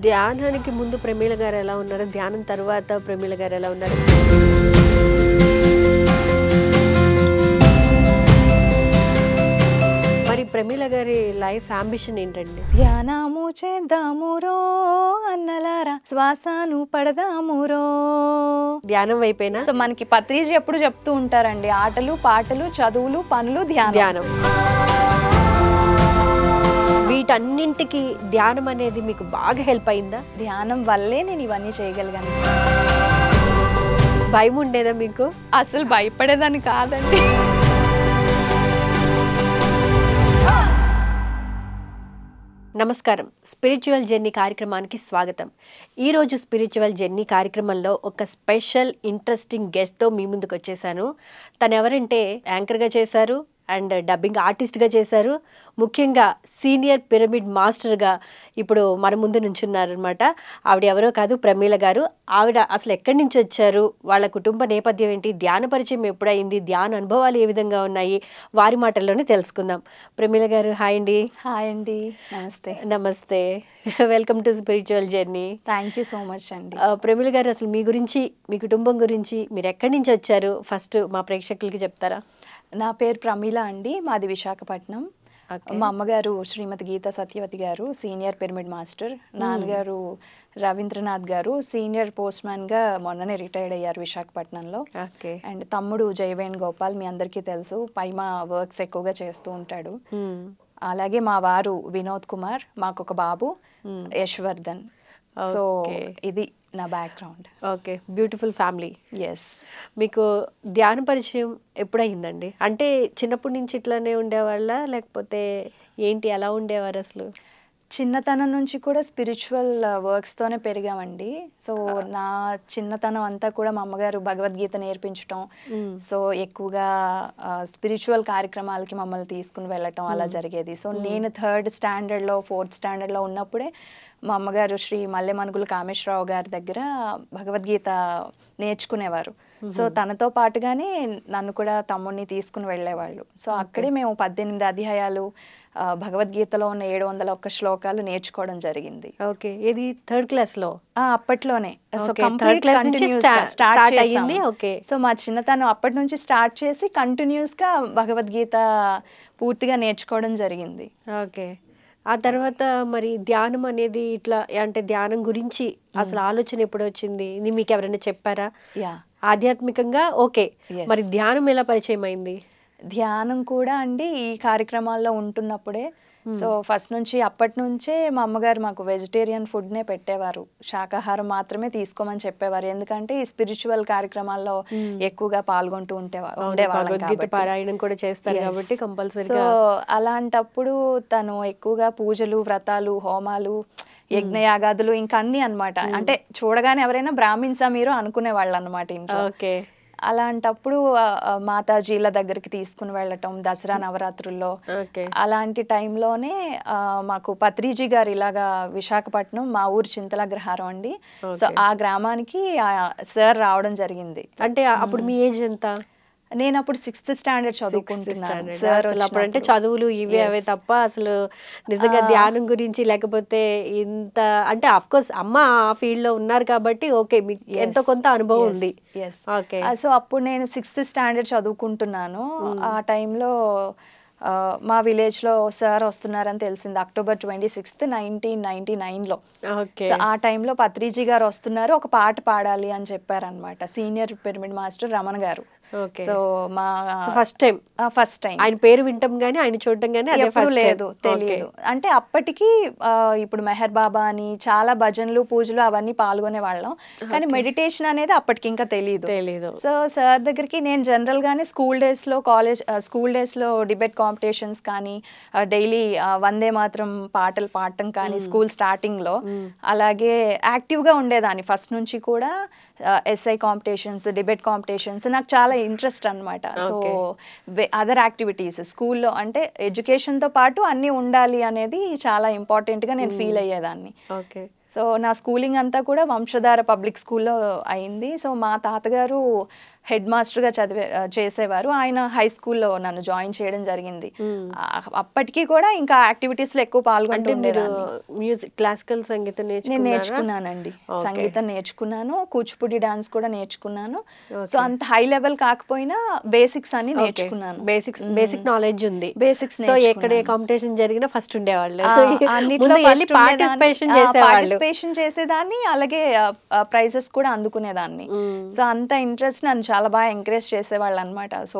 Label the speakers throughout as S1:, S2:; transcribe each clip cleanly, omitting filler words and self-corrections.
S1: ధ్యానానికి ముందు ప్రమీల గారు ఎలా ఉన్నారు, ధ్యానం తర్వాత ప్రమీల గారు ఎలా ఉన్నారు? మరి ప్రమీల గారి లైఫ్ అంబిషన్ ఏంటండి?
S2: ధ్యానము చేద్దామురో అన్నలారా, శ్వాసను పడదామురో.
S1: ధ్యానం వైపేనా?
S2: సో మనకి పత్రిజీ ఎప్పుడు చెప్తూ ఉంటారండి, ఆటలు పాటలు చదువులు పనులు ధ్యానం.
S1: వీటన్నింటికి ధ్యానం అనేది మీకు బాగా హెల్ప్ అయిందా?
S2: ధ్యానం వల్లే నేను ఇవన్నీ చేయగలిగాను.
S1: భయం ఉండేదా మీకు?
S2: అసలు భయపడేదాన్ని కాదండి.
S1: నమస్కారం, స్పిరిచువల్ జర్నీ కార్యక్రమానికి స్వాగతం. ఈరోజు స్పిరిచువల్ జర్నీ కార్యక్రమంలో ఒక స్పెషల్ ఇంట్రెస్టింగ్ గెస్ట్తో మీ ముందుకు వచ్చేసాను. తను ఎవరంటే యాంకర్గా చేశారు అండ్ డబ్బింగ్ ఆర్టిస్ట్గా చేశారు, ముఖ్యంగా సీనియర్ పిరమిడ్ మాస్టర్గా ఇప్పుడు మన ముందు నుంచున్నారనమాట. ఆవిడ ఎవరో కాదు, ప్రమీల గారు. ఆవిడ అసలు ఎక్కడి నుంచి వచ్చారు, వాళ్ళ కుటుంబ నేపథ్యం ఏంటి, ధ్యాన పరిచయం ఎప్పుడైంది, ధ్యాన అనుభవాలు ఏ విధంగా ఉన్నాయి, వారి మాటల్లోనే తెలుసుకుందాం. ప్రమీల గారు హాయ్ అండి.
S2: హాయ్ అండి, నమస్తే.
S1: నమస్తే, welcome to spiritual journey.
S2: Thank you so much అండి.
S1: ప్రమీల గారు, అసలు మీ గురించి, మీ కుటుంబం గురించి, మీరు ఎక్కడి నుంచి వచ్చారు ఫస్ట్ మా ప్రేక్షకులకి చెప్తారా?
S2: నా పేరు ప్రమీల అండి, మాది విశాఖపట్నం. మా అమ్మగారు శ్రీమతి గీతా సత్యవతి గారు, సీనియర్ పిరమిడ్ మాస్టర్. నాన్నగారు రవీంద్రనాథ్ గారు, సీనియర్ పోస్ట్ మ్యాన్ గా మొన్ననే రిటైర్డ్ అయ్యారు విశాఖపట్నంలో. అండ్ తమ్ముడు జయవేణ్ గోపాల్, మీ అందరికీ తెలుసు, పైమా వర్క్స్ ఎక్కువగా చేస్తూ ఉంటాడు. అలాగే మా వారు వినోద్ కుమార్, మాకు ఒక బాబు యశ్వర్ధన్. సో ఇది నా background.
S1: Okay, beautiful family.
S2: Yes.
S1: మీకు ధ్యాన పరిచయం ఎప్పుడయిందండి? అంటే చిన్నప్పటి నుంచి ఇట్లానే ఉండేవాళ్ళ, లేకపోతే ఏంటి, ఎలా ఉండేవారు అసలు?
S2: చిన్నతనం నుంచి కూడా స్పిరిచువల్ వర్క్స్తోనే పెరిగామండి. సో నా చిన్నతనం అంతా కూడా మా అమ్మగారు భగవద్గీత నేర్పించటం, సో ఎక్కువగా స్పిరిచువల్ కార్యక్రమాలకి మమ్మల్ని తీసుకుని వెళ్ళటం అలా జరిగేది. సో నేను 3rd స్టాండర్డ్లో 4th స్టాండర్డ్లో ఉన్నప్పుడే మా అమ్మగారు శ్రీ మల్లెమనుగుల కామేశ్వరరావు గారి దగ్గర భగవద్గీత నేర్చుకునేవారు. సో తనతో పాటుగానే నన్ను కూడా తమ్ముడిని తీసుకుని వెళ్ళేవాళ్ళు. సో అక్కడే మేము 18 అధ్యాయాలు భగవద్గీతలో ఉన్న 701 శ్లోకాలు నేర్చుకోవడం జరిగింది.
S1: ఓకే, ఇది 3rd క్లాస్లో?
S2: అప్పట్లోనే. సో
S1: స్టార్ట్ అయ్యింది. ఓకే.
S2: సో మా చిన్నతనం అప్పటి నుంచి స్టార్ట్ చేసి కంటిన్యూస్ గా భగవద్గీత పూర్తిగా నేర్చుకోవడం జరిగింది.
S1: ఓకే. ఆ తర్వాత మరి ధ్యానం అనేది ఇట్లా, అంటే ధ్యానం గురించి అసలు ఆలోచన ఎప్పుడు వచ్చింది, మీకు ఎవరైనా చెప్పారా? ఆధ్యాత్మికంగా ఓకే, మరి ధ్యానం ఎలా పరిచయం అయింది?
S2: ధ్యానం కూడా అండి ఈ కార్యక్రమాల్లో ఉంటున్నప్పుడే. సో ఫస్ట్ నుంచి అప్పటి నుంచే మా అమ్మగారు మాకు వెజిటేరియన్ ఫుడ్నే పెట్టేవారు, శాకాహారం మాత్రమే తీసుకోమని చెప్పేవారు. ఎందుకంటే ఈ స్పిరిచువల్ కార్యక్రమాల్లో ఎక్కువగా పాల్గొంటూ ఉండేవాళ్ళం,
S1: పారాయణం కూడా చేస్తారు కాబట్టి కంపల్సరీగా.
S2: సో అలాంటప్పుడు తను ఎక్కువగా పూజలు, వ్రతాలు, హోమాలు, యజ్ఞయాగాదులు ఇంకా అన్ని అనమాట. అంటే చూడగానే ఎవరైనా బ్రాహ్మిన్సా మీరు అనుకునే వాళ్ళు అనమాట ఇంట్లో.
S1: ఓకే.
S2: అలాంటప్పుడు మాతాజీల దగ్గరికి తీసుకుని వెళ్ళటం దసరా నవరాత్రుల్లో. అలాంటి టైంలోనే మాకు పత్రిజీ గారు ఇలాగా విశాఖపట్నం, మా ఊరు చింతలగ్రహారం అండి. సో ఆ గ్రామానికి సార్ రావడం జరిగింది.
S1: అంటే అప్పుడు మీ ఏజ్ ఎంత?
S2: నేను అప్పుడు 6th స్టాండర్డ్ చదువుకుంటున్నాను.
S1: అప్పుడు అంటే చదువులు ఇవే అవే తప్ప అసలు నిజంగా ధ్యానం గురించి, లేకపోతే ఇంత అంటే అఫ్ కోర్స్ అమ్మ ఆ ఫీల్డ్ లో ఉన్నారు కాబట్టి ఓకే, మీకు ఎంతో కొంత అనుభవం ఉంది.
S2: సో అప్పుడు నేను 6th స్టాండర్డ్ చదువుకుంటున్నాను. ఆ టైంలో మా విలేజ్లో సార్ వస్తున్నారని తెలిసింది, October 26th, 1999లో. ఆ టైంలో పత్రిజీ గారు వస్తున్నారు, ఒక పాట పాడాలి అని చెప్పారనమాట సీనియర్ పిరమిడ్ మాస్టర్ రమణ గారు. సో మా
S1: ఫస్ట్ టైం ఆయన పేరు వింటాం గానీ ఆయన చూడటం గానీ
S2: ఎప్పుడు లేదు, తెలియదు. అంటే అప్పటికి ఇప్పుడు మెహర్ బాబా అని చాలా భజనలు, పూజలు అవన్నీ పాల్గొనే వాళ్ళం, కానీ మెడిటేషన్ అనేది అప్పటికి ఇంకా తెలియదు. సో సార్ దగ్గరికి నేను జనరల్ గానే స్కూల్ డేస్ లో డిబేట్ కాంపిటీషన్స్ కానీ, డైలీ వందే మాత్రం పాటలు పాడటం కానీ స్కూల్ స్టార్టింగ్ లో, అలాగే యాక్టివ్ గా ఉండేదాన్ని ఫస్ట్ నుంచి కూడా. ఎస్ఐ కాంపిటీషన్స్, డిబేట్ కాంపిటీషన్స్ నాకు చాలా ఇంట్రెస్ట్ అనమాట. సో అదర్ యాక్టివిటీస్ స్కూల్లో అంటే ఎడ్యుకేషన్తో పాటు అన్నీ ఉండాలి అనేది చాలా ఇంపార్టెంట్గా నేను ఫీల్ అయ్యేదాన్ని. సో నా స్కూలింగ్ అంతా కూడా వంశధార పబ్లిక్ స్కూల్లో అయింది. సో మా తాతగారు హెడ్ మాస్టర్గా చేసేవారు. ఆయన హై స్కూల్లో నన్ను జాయిన్ చేయడం జరిగింది. అప్పటికి కూడా ఇంకా యాక్టివిటీస్లో ఎక్కువ పాల్గొంటూ ఉండేదాన్ని.
S1: మ్యూజిక్ క్లాసికల్ సంగీతం
S2: నేను నేర్చుకున్నానండి. సంగీతం నేర్చుకున్నాను, కూచిపూడి డాన్స్ కూడా నేర్చుకున్నాను. సో అంత హై లెవెల్ కాకపోయినా బేసిక్స్ అన్ని నేర్చుకున్నాను.
S1: బేసిక్ నాలెడ్జ్ ఉంది.
S2: బేసిక్స్
S1: సో ఎక్కడ కాంపిటీషన్ జరిగినా ఫస్ట్ ఉండేవాళ్ళు.
S2: పార్టిసిపేషన్ చేసేదాన్ని, అలాగే ప్రైజెస్ కూడా అందుకునేదాన్ని. సో అంత ఇంట్రెస్ట్ నన్ను చాలా బాగా ఎంకరేజ్ చేసేవాళ్ళు అనమాట. సో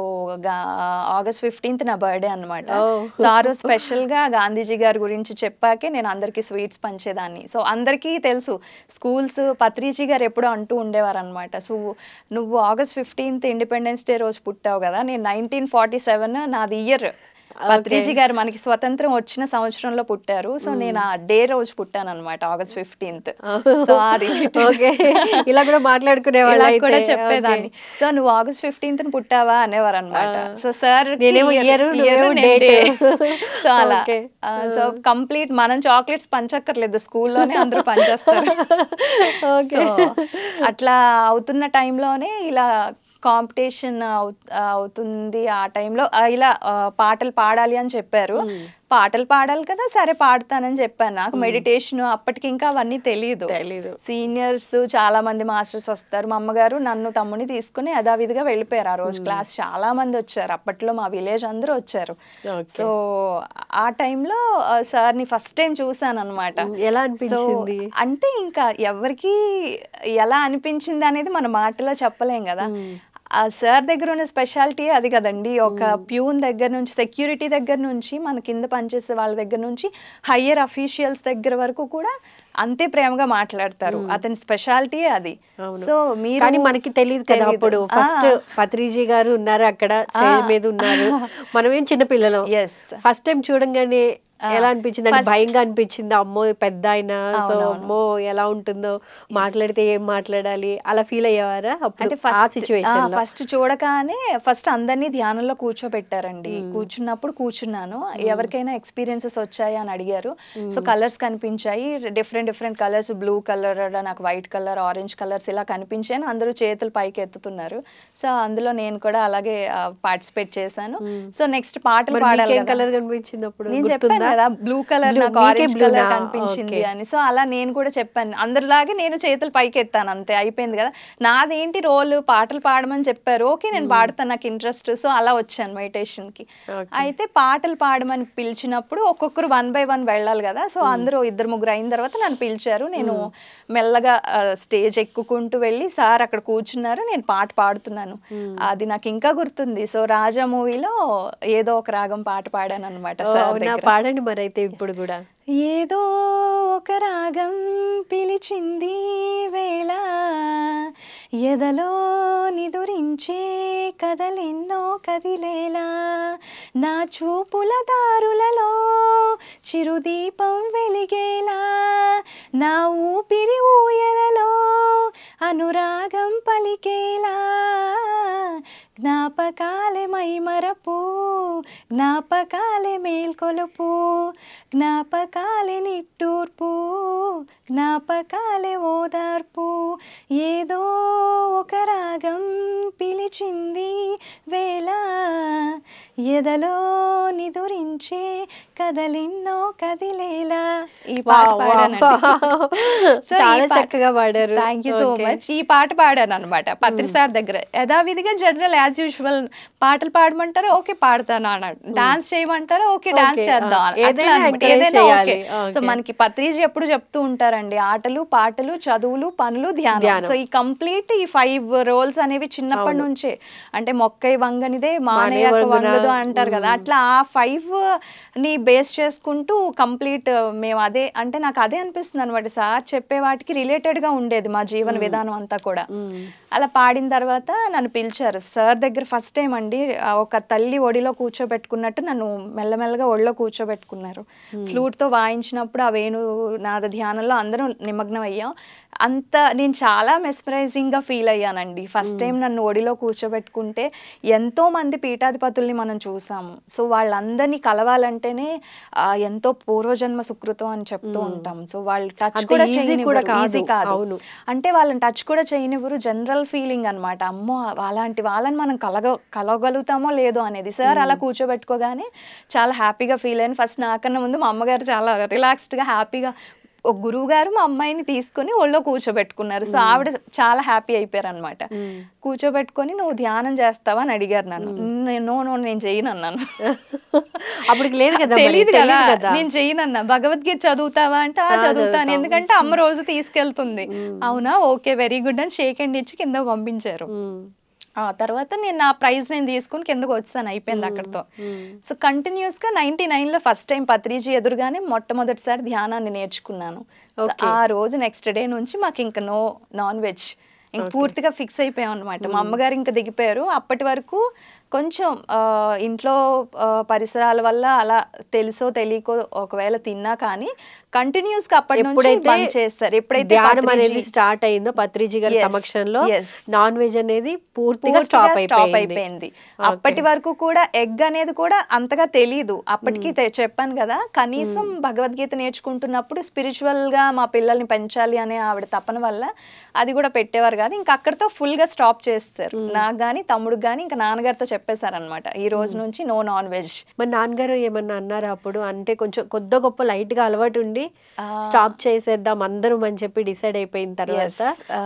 S2: ఆగస్ట్ 15th నా బర్త్డే అనమాట. సో ఆ రోజు స్పెషల్ గా గాంధీజీ గారి గురించి చెప్పాకే నేను అందరికి స్వీట్స్ పంచేదాన్ని. సో అందరికీ తెలుసు, స్కూల్స్ పత్రిజీ గారు ఎప్పుడో అంటూ ఉండేవారు అనమాట. సో నువ్వు ఆగస్ట్ 15th ఇండిపెండెన్స్ డే రోజు పుట్టావు కదా, నేను 1947 నాది ఇయర్. పత్రిజీ గారు మనకి స్వతంత్రం వచ్చిన సంవత్సరంలో పుట్టారు. సో నేను ఆ డే రోజు పుట్టాను అనమాట, ఆగస్ట్ 15th. సో
S1: ఇలా కూడా మాట్లాడుకునేవాళ్ళు
S2: కూడా చెప్పేదాన్ని. సో నువ్వు ఆగస్ట్ 15th పుట్టావా అనేవారు అనమాట. సో సార్ సో అలా సో కంప్లీట్ మనం చాక్లెట్స్ పంచక్కర్లేదు, స్కూల్లోనే అందరూ పంచేస్తారు. అట్లా అవుతున్న టైంలోనే ఇలా కాంపిటీషన్ అవుతుంది. ఆ టైంలో ఇలా పాటలు పాడాలి అని చెప్పారు. పాటలు పాడాలి కదా, సరే పాడతానని చెప్పాను. నాకు మెడిటేషన్ అప్పటికి ఇంకా అవన్నీ తెలియదు. సీనియర్స్ చాలా మంది మాస్టర్స్ వస్తారు. మా అమ్మగారు నన్ను తమ్ముని తీసుకుని యథావిధిగా వెళ్ళిపోయారు. ఆ రోజు క్లాస్ చాలా మంది వచ్చారు. అప్పట్లో మా విలేజ్ అందరూ వచ్చారు. సో ఆ టైంలో సార్ని ఫస్ట్ టైం చూసాను అనమాట.
S1: ఎలా అనిపించింది
S2: అంటే ఇంకా ఎవరికి ఎలా అనిపించింది అనేది మన మాటలో చెప్పలేం కదా. ఆ సార్ దగ్గర ఉన్న స్పెషాలిటీ అది కదండి. ఒక ప్యూన్ దగ్గర నుంచి, సెక్యూరిటీ దగ్గర నుంచి, మన కింద పనిచేసే వాళ్ళ దగ్గర నుంచి హయ్యర్ అఫీషియల్స్ దగ్గర వరకు కూడా అంతే ప్రేమగా మాట్లాడతారు. అతని స్పెషాలిటీ అది. సో మీరు
S1: కానీ మనకి తెలియదు కదా అప్పుడు. ఫస్ట్ పత్రిజీ గారు ఉన్నారు అక్కడ, స్టేజ్ మీద ఉన్నారు, మనమేం చిన్నపిల్లలం. ఫస్ట్ టైం చూడంగానే ఎలా అనిపించింది? అంటే భయంగా అనిపించింది, అమ్మో పెద్ద ఆయన, సో అమ్మో ఎలా ఉంటుందో, మాట్లాడితే ఏం మాట్లాడాలి, అలా ఫీల్ అయ్యేవారా అప్పుడు ఆ సిచ్యువేషన్?
S2: ఫస్ట్ చూడగానే ఫస్ట్ అందరినీ ధ్యానంలో కూర్చోబెట్టారండి. కూర్చున్నప్పుడు కూర్చున్నాను. ఎవరికైనా ఎక్స్పీరియన్సెస్ వచ్చాయి అని అడిగారు. సో కలర్స్ కనిపించాయి, డిఫరెంట్ కలర్స్, బ్లూ కలర్, నాకు వైట్ కలర్, ఆరెంజ్ కలర్స్ ఇలా కనిపించాయి. అందరూ చేతులు పైకి ఎత్తుతున్నారు. సో అందులో నేను కూడా అలాగే పార్టిసిపేట్ చేశాను. సో నెక్స్ట్ పాటలు పాడాలి.
S1: కలర్ కనిపించింది అప్పుడు?
S2: నేను చెప్పాను కదా, బ్లూ కలర్, నాకు ఆరెంజ్ కలర్ కనిపించింది అని. సో అలా నేను కూడా చెప్పాను. అందరిలాగే నేను చేతులు పైకి ఎత్తాను, అంతే అయిపోయింది కదా. నాదేంటి రోల్, పాటలు పాడమని చెప్పారు, ఓకే నేను పాడతాను, నాకు ఇంట్రెస్ట్. సో అలా వచ్చాను మెడిటేషన్ కి. అయితే పాటలు పాడమని పిలిచినప్పుడు ఒక్కొక్కరు 1 by 1 వెళ్ళాలి కదా. సో అందరూ 2-3 అయిన తర్వాత నన్ను పిలిచారు. నేను మెల్లగా స్టేజ్ ఎక్కుకుంటూ వెళ్ళి సార్ అక్కడ కూర్చున్నారు, నేను పాట పాడుతున్నాను. అది నాకు ఇంకా గుర్తుంది. సో రాజా మూవీలో ఏదో ఒక రాగం పాట పాడాను అనమాట.
S1: పాడండి మరి అయితే ఇప్పుడు కూడా.
S2: ఏదో ఒక రాగం పిలిచింది వేళ, ఎదలో నిదురించే కదలెన్నో కదిలేలా, నా చూపుల దారులలో చిరుదీపం వెలిగేలా, నా ఊపిరి ఊయలలో అనురాగం పలికేలా, జ్ఞాపకాలే మైమరపు, జ్ఞాపకాలే మేల్కొలుపు, జ్ఞాపకాలే నిట్టూర్పు, జ్ఞాపకాలే ఓదార్పు, ఏదో ఒక రాగం పిలిచింది వేళ, ఎదలో నిదురించే కదలిన్నో కదిలేలా. ఈ పాట పాడాను.
S1: చాలా చక్కగా పాడారు.
S2: Thank you so much. ఈ పాట పాడాను అనమాట పత్రి సార్ దగ్గర. యథావిధిగా జనరల్ యాజ్ యూజువల్ పాటలు పాడమంటారా, ఓకే పాడతాను అన్నాడు. డాన్స్ చేయమంటారా, ఓకే డాన్స్ చేద్దాం, ఏదైనా ఓకే. సో మనకి పత్రిజీ ఎప్పుడు చెప్తూ ఉంటారండి, ఆటలు పాటలు చదువులు పనులు ధ్యానం. సో ఈ కంప్లీట్ ఈ 5 రోల్స్ అనేవి చిన్నప్పటి నుంచే, అంటే మొక్కై వంగనిదే మానయ్యకు వంగదు అంటారు కదా, అట్లా ఆ 5 ని బేస్ చేసుకుంటూ కంప్లీట్ మేము అదే, అంటే నాకు అదే అనిపిస్తుంది అనమాట. సార్ చెప్పే వాటికి రిలేటెడ్ గా ఉండేది మా జీవన విధానం అంతా కూడా. అలా పాడిన తర్వాత నన్ను పిలిచారు సార్ దగ్గర. ఫస్ట్ టైం అండి, ఒక తల్లి ఒడిలో కూర్చోబెట్టుకున్నట్టు నన్ను మెల్లమెల్లగా ఒడిలో కూర్చోబెట్టుకున్నారు. ఫ్లూట్ తో వాయించినప్పుడు ఆ వేణు నాద ధ్యానంలో అందరం నిమగ్నం అయ్యాం. అంత నేను చాలా మెస్మరైజింగ్గా ఫీల్ అయ్యానండి. ఫస్ట్ టైం నన్ను ఒడిలో కూర్చోబెట్టుకుంటే ఎంతో మంది పీఠాధిపతుల్ని మనం చూసాము. సో వాళ్ళందరినీ కలవాలంటేనే ఎంతో పూర్వజన్మ సుకృతం అని చెప్తూ ఉంటాం. సో వాళ్ళు టచ్ కూడా చేయనివ్వరు, ఈజీ కాదు. అంటే వాళ్ళని టచ్ కూడా చేయనివ్వరు. జనరల్ ఫీలింగ్ అనమాట. అమ్మో అలాంటి వాళ్ళని మనం కలవగలుగుతామో లేదో అనేది. సార్ అలా కూర్చోబెట్టుకోగానే చాలా హ్యాపీగా ఫీల్ అయ్యాను. ఫస్ట్ నాకన్నా ముందు మా అమ్మగారు చాలా రిలాక్స్డ్గా హ్యాపీగా ఒక గురువు గారు మా అమ్మాయిని తీసుకుని ఒళ్ళో కూర్చోబెట్టుకున్నారు. సో ఆవిడ చాలా హ్యాపీ అయిపోయారు అనమాట. కూర్చోబెట్టుకొని నువ్వు ధ్యానం చేస్తావా అని అడిగారు నన్ను. నేను చేయను అన్నాను.
S1: అప్పటికి లేదు కదా,
S2: తెలియదు కదా, నేను చేయనన్నా. భగవద్గీత చదువుతావా అంటే చదువుతాను, ఎందుకంటే అమ్మ రోజు తీసుకెళ్తుంది. అవునా, ఓకే, వెరీ గుడ్ అని షేక్ హ్యాండ్ ఇచ్చి కింద పంపించారు. ఆ తర్వాత నేను నా ప్రైజ్ నేను తీసుకుని కిందకు వచ్చాను, అయిపోయింది అక్కడితో. సో కంటిన్యూస్గా 99లో ఫస్ట్ టైం పత్రిజీ ఎదురుగానే మొట్టమొదటిసారి ధ్యానాన్ని నేర్చుకున్నాను. ఆ రోజు నెక్స్ట్ డే నుంచి మాకు ఇంకా నాన్ వెజ్ ఇంక పూర్తిగా ఫిక్స్ అయిపోయాం అనమాట. మా అమ్మగారు ఇంకా దిగిపోయారు. అప్పటి వరకు కొంచెం ఇంట్లో పరిసరాల వల్ల అలా తెలుసో తెలియకో ఒకవేళ తిన్నా కానీ కంటిన్యూస్గా అప్పటి నుంచి బంద్ చేస్తారు. ఎప్పుడైతే
S1: ధ్యానం అనేది స్టార్ట్ అయిందో పత్రిజీ గారి సమక్షంలో నాన్ వెజ్ అనేది పూర్తిగా స్టాప్ అయిపోయింది.
S2: అప్పటి వరకు కూడా ఎగ్ అనేది కూడా అంతగా తెలీదు. అప్పటికి చెప్పాను కదా, కనీసం భగవద్గీత నేర్చుకుంటున్నప్పుడు స్పిరిచువల్ గా మా పిల్లల్ని పెంచాలి అనే ఆవిడ తపన వల్ల అది కూడా పెట్టేవారు కాదు. ఇంకా అక్కడితో ఫుల్ గా స్టాప్ చేస్తారు. నాకు గానీ తమ్ముడికి గానీ ఇంకా నాన్నగారితో చెప్పేశారనమాట, ఈ రోజు నుంచి నో నాన్ వెజ్.
S1: మరి నాన్నగారు ఏమన్నా అన్నారా అప్పుడు? అంటే కొంచెం కొద్ది గొప్ప లైట్ గా అలవాటు ఉండి స్టాప్ చేసేద్దాం అందరం అని చెప్పి డిసైడ్ అయిపోయిన తర్వాత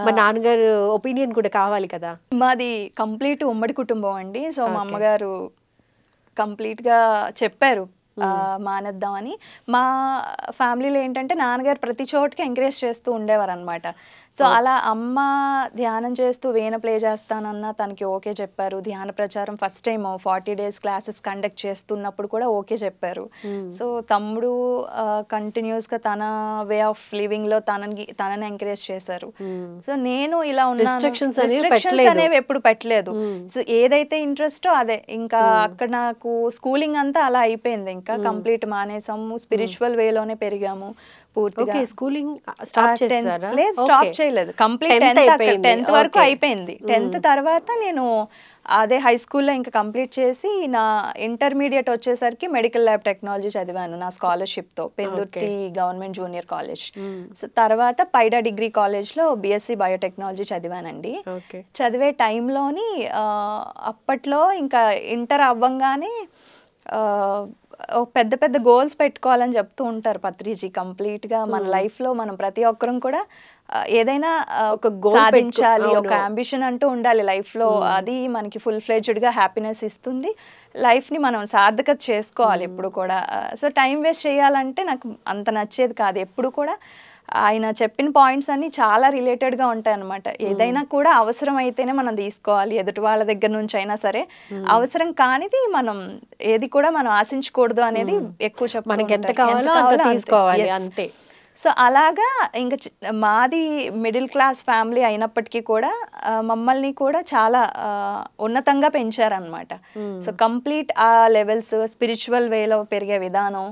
S1: మా నాన్నగారు ఒపీనియన్ కూడా కావాలి కదా.
S2: మాది కంప్లీట్ ఉమ్మడి కుటుంబం అండి. సో మా అమ్మగారు కంప్లీట్ గా చెప్పారు మానేద్దామని. మా ఫ్యామిలీలో ఏంటంటే నాన్నగారు ప్రతి చోటుకి ఎంకరేజ్ చేస్తూ ఉండేవారు అనమాట. సో అలా అమ్మ ధ్యానం చేస్తూ వీణ ప్లే చేస్తానన్నా తనకి ఓకే చెప్పారు. ధ్యాన ప్రచారం first time 40 days classes conduct చేస్తున్నప్పుడు కూడా ఓకే చెప్పారు. సో తమ్ముడు కంటిన్యూస్గా తన వే ఆఫ్ లివింగ్ లో తనని ఎంకరేజ్ చేశారు. సో నేను ఇలా ఉన్న రిస్ట్రిక్షన్స్ అనేవి ఎప్పుడు పెట్టలేదు. సో ఏదైతే ఇంట్రెస్టో అదే. ఇంకా అక్కడ నాకు స్కూలింగ్ అంతా అలా అయిపోయింది. ఇంకా కంప్లీట్ మానేసాము, స్పిరిచువల్ వేలోనే పెరిగాము పూర్తిగా.
S1: స్కూలింగ్ స్టాప్ చేశారా?
S2: లేదు, స్టాప్ చేయలేదు. కంప్లీట్ 10th వరకు అయిపోయింది. 10th తర్వాత నేను అదే హై స్కూల్లో ఇంకా కంప్లీట్ చేసి నా ఇంటర్మీడియట్ వచ్చేసరికి మెడికల్ ల్యాబ్ టెక్నాలజీ చదివాను నా స్కాలర్షిప్తో, Pendurthi government junior college. So తర్వాత పైడా డిగ్రీ కాలేజ్లో బిఎస్సి బయోటెక్నాలజీ చదివానండి. చదివే టైంలోని అప్పట్లో ఇంకా ఇంటర్ అవ్వంగానే పెద్ద పెద్ద గోల్స్ పెట్టుకోవాలని చెప్తూ ఉంటారు పత్రిజీ. కంప్లీట్గా మన లైఫ్లో మనం ప్రతి ఒక్కరం కూడా ఏదైనా ఒక గోల్ సాధించాలి, ఒక అంబిషన్ అంటూ ఉండాలి లైఫ్లో. అది మనకి ఫుల్ ఫ్లెడ్జ్డ్గా హ్యాపీనెస్ ఇస్తుంది. లైఫ్ని మనం సార్థకత చేసుకోవాలి ఎప్పుడు కూడా. సో టైం వేస్ట్ చేయాలంటే నాకు అంత నచ్చేది కాదు. ఎప్పుడు కూడా ఆయన చెప్పిన పాయింట్స్ అన్ని చాలా రిలేటెడ్గా ఉంటాయి అనమాట. ఏదైనా కూడా అవసరం అయితేనే మనం తీసుకోవాలి, ఎదుటి వాళ్ళ దగ్గర నుంచి అయినా సరే. అవసరం కానిది మనం ఏది కూడా మనం ఆశించకూడదు అనేది ఎక్కువ
S1: చెప్తాను.
S2: సో అలాగా ఇంకా మాది మిడిల్ క్లాస్ ఫ్యామిలీ అయినప్పటికీ కూడా మమ్మల్ని కూడా చాలా ఉన్నతంగా పెంచారనమాట. సో కంప్లీట్ ఆ లెవెల్స్, స్పిరిచువల్ వేలో పెరిగే విధానం,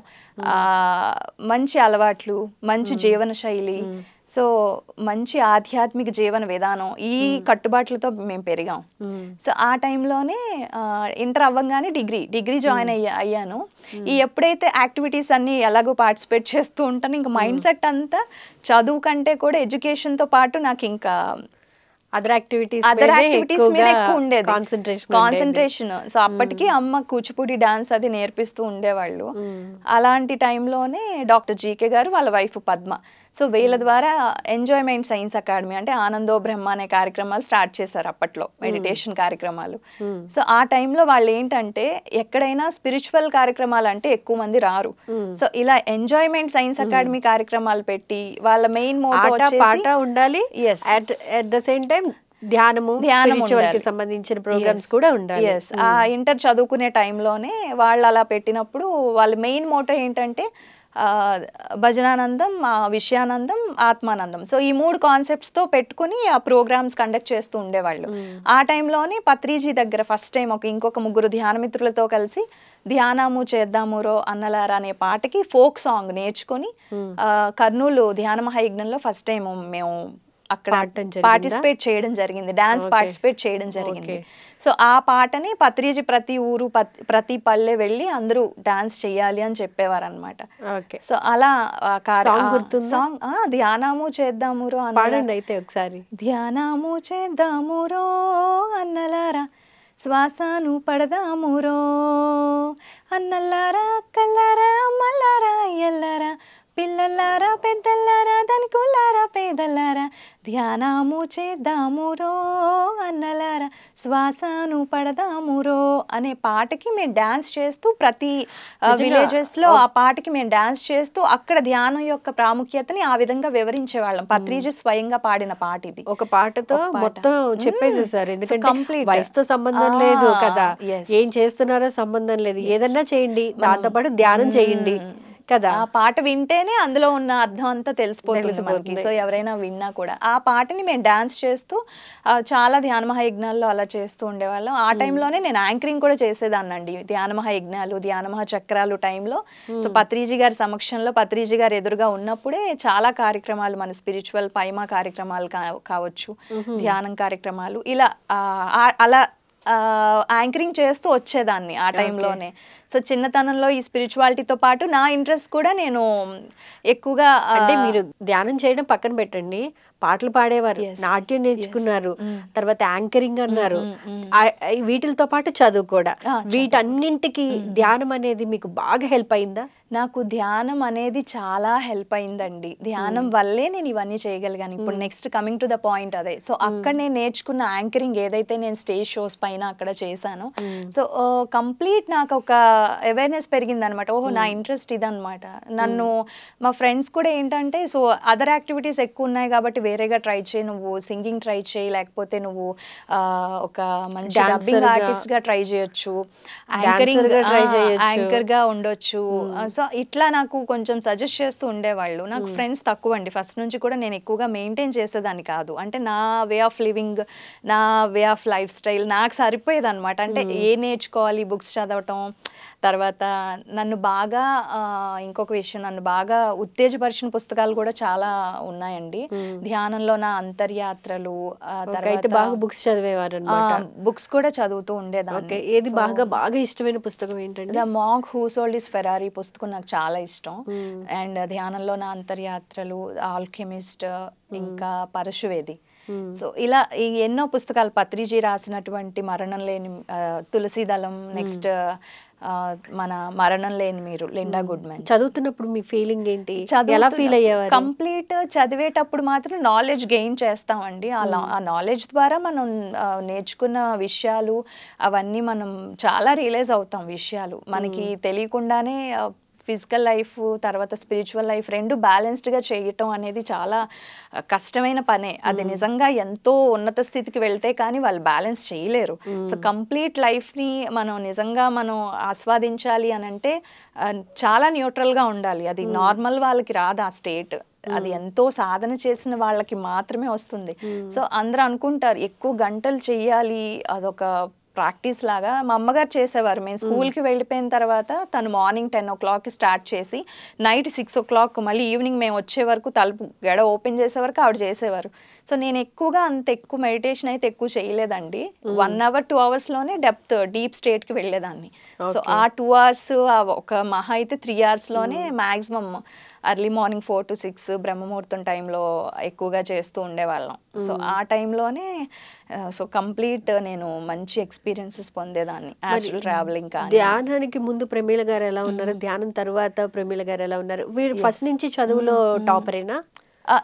S2: మంచి అలవాట్లు, మంచి జీవన శైలి, సో మంచి ఆధ్యాత్మిక జీవన విధానం, ఈ కట్టుబాట్లతో మేము పెరిగాం. సో ఆ టైంలోనే ఇంటర్ అవ్వగానే డిగ్రీ జాయిన్ అయ్యాను. ఈ ఎప్పుడైతే యాక్టివిటీస్ అన్ని ఎలాగో పార్టిసిపేట్ చేస్తూ ఉంటాను, ఇంకా మైండ్ సెట్ అంతా చదువు కంటే కూడా ఎడ్యుకేషన్తో పాటు నాకు ఇంకా
S1: అదర్ యాక్టివిటీస్
S2: మీద ఎక్కువ ఉండేది కాన్సన్ట్రేషన్. సో అప్పటికి అమ్మ కూచిపూడి డాన్స్ అది నేర్పిస్తూ ఉండేవాళ్ళు. అలాంటి టైంలోనే డాక్టర్ జీకే గారు వాళ్ళ వైఫ్ పద్మ, సో వీళ్ళ ద్వారా ఎంజాయ్మెంట్ సైన్స్ అకాడమీ అంటే ఆనందో బ్రహ్మ అనే కార్యక్రమాలు స్టార్ట్ చేశారు అప్పట్లో, మెడిటేషన్ కార్యక్రమాలు. సో ఆ టైంలో వాళ్ళు ఏంటంటే ఎక్కడైనా స్పిరిచువల్ కార్యక్రమాలు అంటే ఎక్కువ మంది రారు. సో ఇలా ఎంజాయ్మెంట్ సైన్స్ అకాడమీ కార్యక్రమాలు పెట్టి వాళ్ళ మెయిన్ మోటో
S1: ఉండాలి, అట్ ద సేమ్ టైం ధ్యానము కి సంబంధించిన ప్రోగ్రామ్స్ కూడా ఉండాలి.
S2: ఆ ఇంటర్ చదువుకునే టైంలోనే వాళ్ళు అలా పెట్టినప్పుడు వాళ్ళ మెయిన్ మోటో ఏంటంటే భజనానందం, విషయానందం, ఆత్మానందం. సో ఈ 3 కాన్సెప్ట్స్తో పెట్టుకుని ఆ ప్రోగ్రామ్స్ కండక్ట్ చేస్తూ ఉండేవాళ్ళు. ఆ టైంలోనే పత్రిజీ దగ్గర ఫస్ట్ టైం ఇంకొక 3 ధ్యానమిత్రులతో కలిసి ధ్యానము చేద్దామురో అన్నలారా అనే పాటకి ఫోక్ సాంగ్ నేర్చుకొని కర్నూలు ధ్యాన మహాయజ్ఞంలో ఫస్ట్ టైం మేము అక్కడ పార్టిసిపేట్ చేయడం జరిగింది, డాన్స్ పార్టిసిపేట్ చేయడం జరిగింది. సో ఆ పాటని పత్రిజీ ప్రతి ఊరు ప్రతి పల్లె వెళ్ళి అందరూ డాన్స్ చెయ్యాలి అని చెప్పేవారు అనమాట. సో అలా సాంగ్ ధ్యానము చేద్దామురో
S1: పాడండి అయితే ఒకసారి.
S2: ధ్యానము చేద్దామురో అన్నలారా, శ్వాసను పడదామురో అన్నల్లారా, అక్కల్లారా, అమ్మల్లారా, అయ్యల్లారా, పిల్లల్లారా, పెద్దల్లారా, ధనికుల్లారా, పేదల్లారా, ధ్యానము చేద్దామురో అన్నలారా, శ్వాసను పడదామురో అనే పాటకి మేము డాన్స్ చేస్తూ ప్రతి విలేజెస్ లో ఆ పాటకి మేము డాన్స్ చేస్తూ అక్కడ ధ్యానం యొక్క ప్రాముఖ్యతని ఆ విధంగా వివరించేవాళ్ళం. పత్రిజీ స్వయంగా పాడిన పాట ఇది.
S1: ఒక పాటతో మొత్తం చెప్పేసేసారు, ఎందుకంటే కంప్లీట్ వయసుతో సంబంధం లేదు కదా, ఏం చేస్తున్నారో సంబంధం లేదు, ఏదన్నా చేయండి, దాంతో పాటు ధ్యానం చేయండి కదా.
S2: ఆ పాట వింటేనే అందులో ఉన్న అర్థం అంతా తెలిసిపోతుంది మనకి. సో ఎవరైనా విన్నా కూడా ఆ పాటని మేము డాన్స్ చేస్తూ చాలా ధ్యాన మహాయజ్ఞాల్లో అలా చేస్తూ ఉండేవాళ్ళం. ఆ టైంలోనే నేను యాంకరింగ్ కూడా చేసేదాన్నండి ధ్యాన మహాయజ్ఞాలు, ధ్యాన మహాచక్రాలు టైంలో. సో పత్రిజీ గారి సమక్షంలో, పత్రిజీ గారు ఎదురుగా ఉన్నప్పుడే చాలా కార్యక్రమాలు, మన స్పిరిచువల్ పైమా కార్యక్రమాలు కావచ్చు, ధ్యానం కార్యక్రమాలు, ఇలా అలా యాంకరింగ్ చేస్తూ వచ్చేదాన్ని ఆ టైంలోనే. సో చిన్నతనంలో ఈ స్పిరిచువాలిటీతో పాటు నా ఇంట్రెస్ట్ కూడా నేను ఎక్కువగా,
S1: అంటే మీరు ధ్యానం చేయడం పక్కన పెట్టండి, పాటలు పాడేవారు, నాట్యం నేర్చుకున్నారు, తర్వాత యాంకరింగ్ అన్నారు, వీటితో పాటు చదువు కూడా. వీటన్నింటికి ధ్యానం అనేది మీకు బాగా హెల్ప్ అయిందా?
S2: నాకు ధ్యానం అనేది చాలా హెల్ప్ అయిందండి. ధ్యానం వల్లే నేను ఇవన్నీ చేయగలిగాను. ఇప్పుడు next coming to the point అదే. సో అక్కడ నేను నేర్చుకున్న యాంకరింగ్ ఏదైతే నేను స్టేజ్ షోస్ పైన అక్కడ చేశానో, సో కంప్లీట్ నాకు ఒక అవేర్నెస్ పెరిగింది అనమాట. ఓహో నా ఇంట్రెస్ట్ ఇదనమాట. నన్ను మా ఫ్రెండ్స్ కూడా ఏంటంటే, సో అదర్ యాక్టివిటీస్ ఎక్కువ ఉన్నాయి కాబట్టి వేరేగా ట్రై చేయి, నువ్వు సింగింగ్ ట్రై చేయి, లేకపోతే నువ్వు ఒక మంచి డబ్బింగ్ ఆర్టిస్ట్ గా ట్రై చేయొచ్చు, యాంకర్ గా ఉండొచ్చు. సో ఇట్లా నాకు కొంచెం సజెస్ట్ చేస్తూ ఉండేవాళ్ళు. నాకు ఫ్రెండ్స్ తక్కువ అండి ఫస్ట్ నుంచి కూడా. నేను ఎక్కువగా మెయింటైన్ చేసేదాన్ని కాదు. అంటే నా వే ఆఫ్ లివింగ్, నా వే ఆఫ్ లైఫ్ స్టైల్ నాకు సరిపోయేది అనమాట. అంటే ఏ నేర్చుకోవాలి, బుక్స్ చదవటం, తర్వాత నన్ను బాగా ఇంకొక విషయం, నన్ను బాగా ఉత్తేజపరిచిన పుస్తకాలు కూడా చాలా ఉన్నాయండి. ధ్యానంలో నా అంతర్యాత్రలు, తర్వాత
S1: బాగా బుక్స్ చదివేవారు,
S2: బుక్స్ కూడా చదువుతూ ఉండేదాన్ని.
S1: ఏది బాగా ఇష్టమైన పుస్తకం ఏంటంటే?
S2: The monk who sold his Ferrari పుస్తకం నాకు చాలా ఇష్టం. అండ్ ధ్యానంలో నా అంతర్యాత్రలు, ఆల్కెమిస్ట్, ఇంకా పరశువేది. సో ఇలా ఎన్నో పుస్తకాలు, పత్రిజీ రాసినటువంటి మరణం లేని తులసి దళం, నెక్స్ట్ మన మరణం లేని మీరు, లిండా గుడ్మెన్.
S1: చదువుతున్నప్పుడు మీ ఫీలింగ్ ఏంటి? ఎలా ఫీల్ అయ్యేవారు?
S2: కంప్లీట్ చదివేటప్పుడు మాత్రం నాలెడ్జ్ గెయిన్ చేస్తామండి. ఆ నాలెడ్జ్ ద్వారా మనం నేర్చుకున్న విషయాలు అవన్నీ మనం చాలా రియలైజ్ అవుతాం. విషయాలు మనకి తెలియకుండానే ఫిజికల్ లైఫ్ తర్వాత స్పిరిచువల్ లైఫ్ రెండు బ్యాలెన్స్డ్గా చేయటం అనేది చాలా కష్టమైన పనే. అది నిజంగా ఎంతో ఉన్నత స్థితికి వెళ్తే కానీ వాళ్ళు బ్యాలెన్స్ చేయలేరు. సో కంప్లీట్ లైఫ్ని మనం నిజంగా మనం ఆస్వాదించాలి అని అంటే చాలా న్యూట్రల్గా ఉండాలి. అది నార్మల్ వాళ్ళకి రాదు ఆ స్టేట్. అది ఎంతో సాధన చేసిన వాళ్ళకి మాత్రమే వస్తుంది. సో అందరూ అనుకుంటారు ఎక్కువ గంటలు చెయ్యాలి, అదొక ప్రాక్టీస్ లాగా. మా అమ్మగారు చేసేవారు. మేము స్కూల్కి వెళ్ళిపోయిన తర్వాత తను మార్నింగ్ 10 o'clock స్టార్ట్ చేసి నైట్ 6 o'clock మళ్ళీ ఈవినింగ్ మేము వచ్చే వరకు తలుపు గడ ఓపెన్ చేసే వరకు ఆవిడ చేసేవారు. సో నేను ఎక్కువగా అంత ఎక్కువ మెడిటేషన్ అయితే ఎక్కువ చేయలేదండి. 1 hour 2 hours-లోనే డీప్ స్టేట్కి వెళ్ళేదాన్ని. సో ఆ 2 hours ఒక మహా అయితే 3 hours-లోనే మ్యాక్సిమం ఎర్లీ మార్నింగ్ 4 to 6 బ్రహ్మముహూర్తం టైంలో ఎక్కువగా చేస్తూ ఉండేవాళ్ళం. సో ఆ టైంలోనే సో కంప్లీట్ నేను మంచి ఎక్స్పీరియన్సెస్ పొందేదాన్ని. Astral travelling.
S1: ధ్యానానికి ముందు ప్రమీల గారు ఎలా ఉన్నారు, ధ్యానం తర్వాత ప్రమీల గారు ఎలా ఉన్నారు? వీరు ఫస్ట్ నుంచి చదువులో టాపరేనా?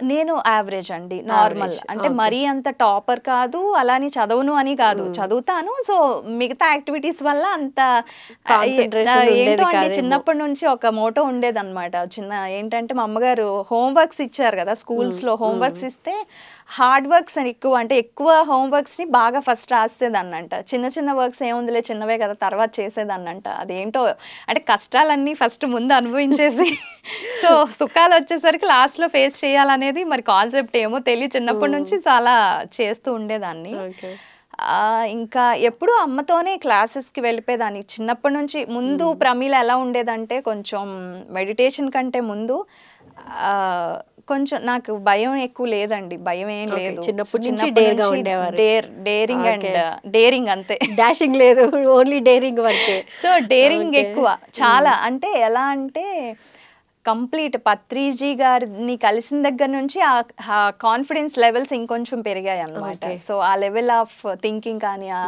S2: నేను యావరేజ్ అండి, నార్మల్. అంటే మరీ అంత టాపర్ కాదు, అలాని చదవను అని కాదు, చదువుతాను. సో మిగతా యాక్టివిటీస్ వల్ల అంత ఏంటో అండి. చిన్నప్పటి నుంచి ఒక మోటో ఉండేదన్నమాట. ఏంటంటే మా అమ్మగారు హోంవర్క్స్ ఇచ్చారు కదా స్కూల్స్లో, హోంవర్క్స్ ఇస్తే హార్డ్ వర్క్స్ అని ఎక్కువ, అంటే ఎక్కువ హోంవర్క్స్ని బాగా ఫస్ట్ రాసేదాన్నంట. చిన్న చిన్న వర్క్స్ ఏముందిలే చిన్నవే కదా తర్వాత చేసేదాన్నంట. అదేంటో అంటే కష్టాలన్నీ ఫస్ట్ ముందు అనుభవించేసి సో సుఖాలు వచ్చేసరికి లాస్ట్లో ఫేస్ చేయాలనేది మరి కాన్సెప్ట్ ఏమో తెలియ, చిన్నప్పటి నుంచి చాలా చేస్తూ ఉండేదాన్ని. ఇంకా ఎప్పుడు అమ్మతోనే క్లాసెస్కి వెళ్ళిపోయేదాన్ని చిన్నప్పటి నుంచి. ముందు ప్రమీల ఎలా ఉండేదంటే కొంచెం మెడిటేషన్ కంటే ముందు కొంచెం నాకు భయం ఎక్కువ లేదండి, భయం ఏం లేదు.
S1: చిన్నప్పటి నుంచి డేర్గా ఉండేవారు.
S2: డేరింగ్ అండ్ డేరింగ్ అంతే,
S1: డాషింగ్ లేదు, ఓన్లీ డేరింగ్ వరకే.
S2: సో డేరింగ్ ఎక్కువ చాలా. అంటే ఎలా అంటే కంప్లీట్ పత్రిజీ గారిని కలిసిన దగ్గర నుంచి ఆ కాన్ఫిడెన్స్ లెవెల్స్ ఇంకొంచెం పెరిగాయి అన్నమాట. సో ఆ లెవెల్ ఆఫ్ థింకింగ్ కానీ, ఆ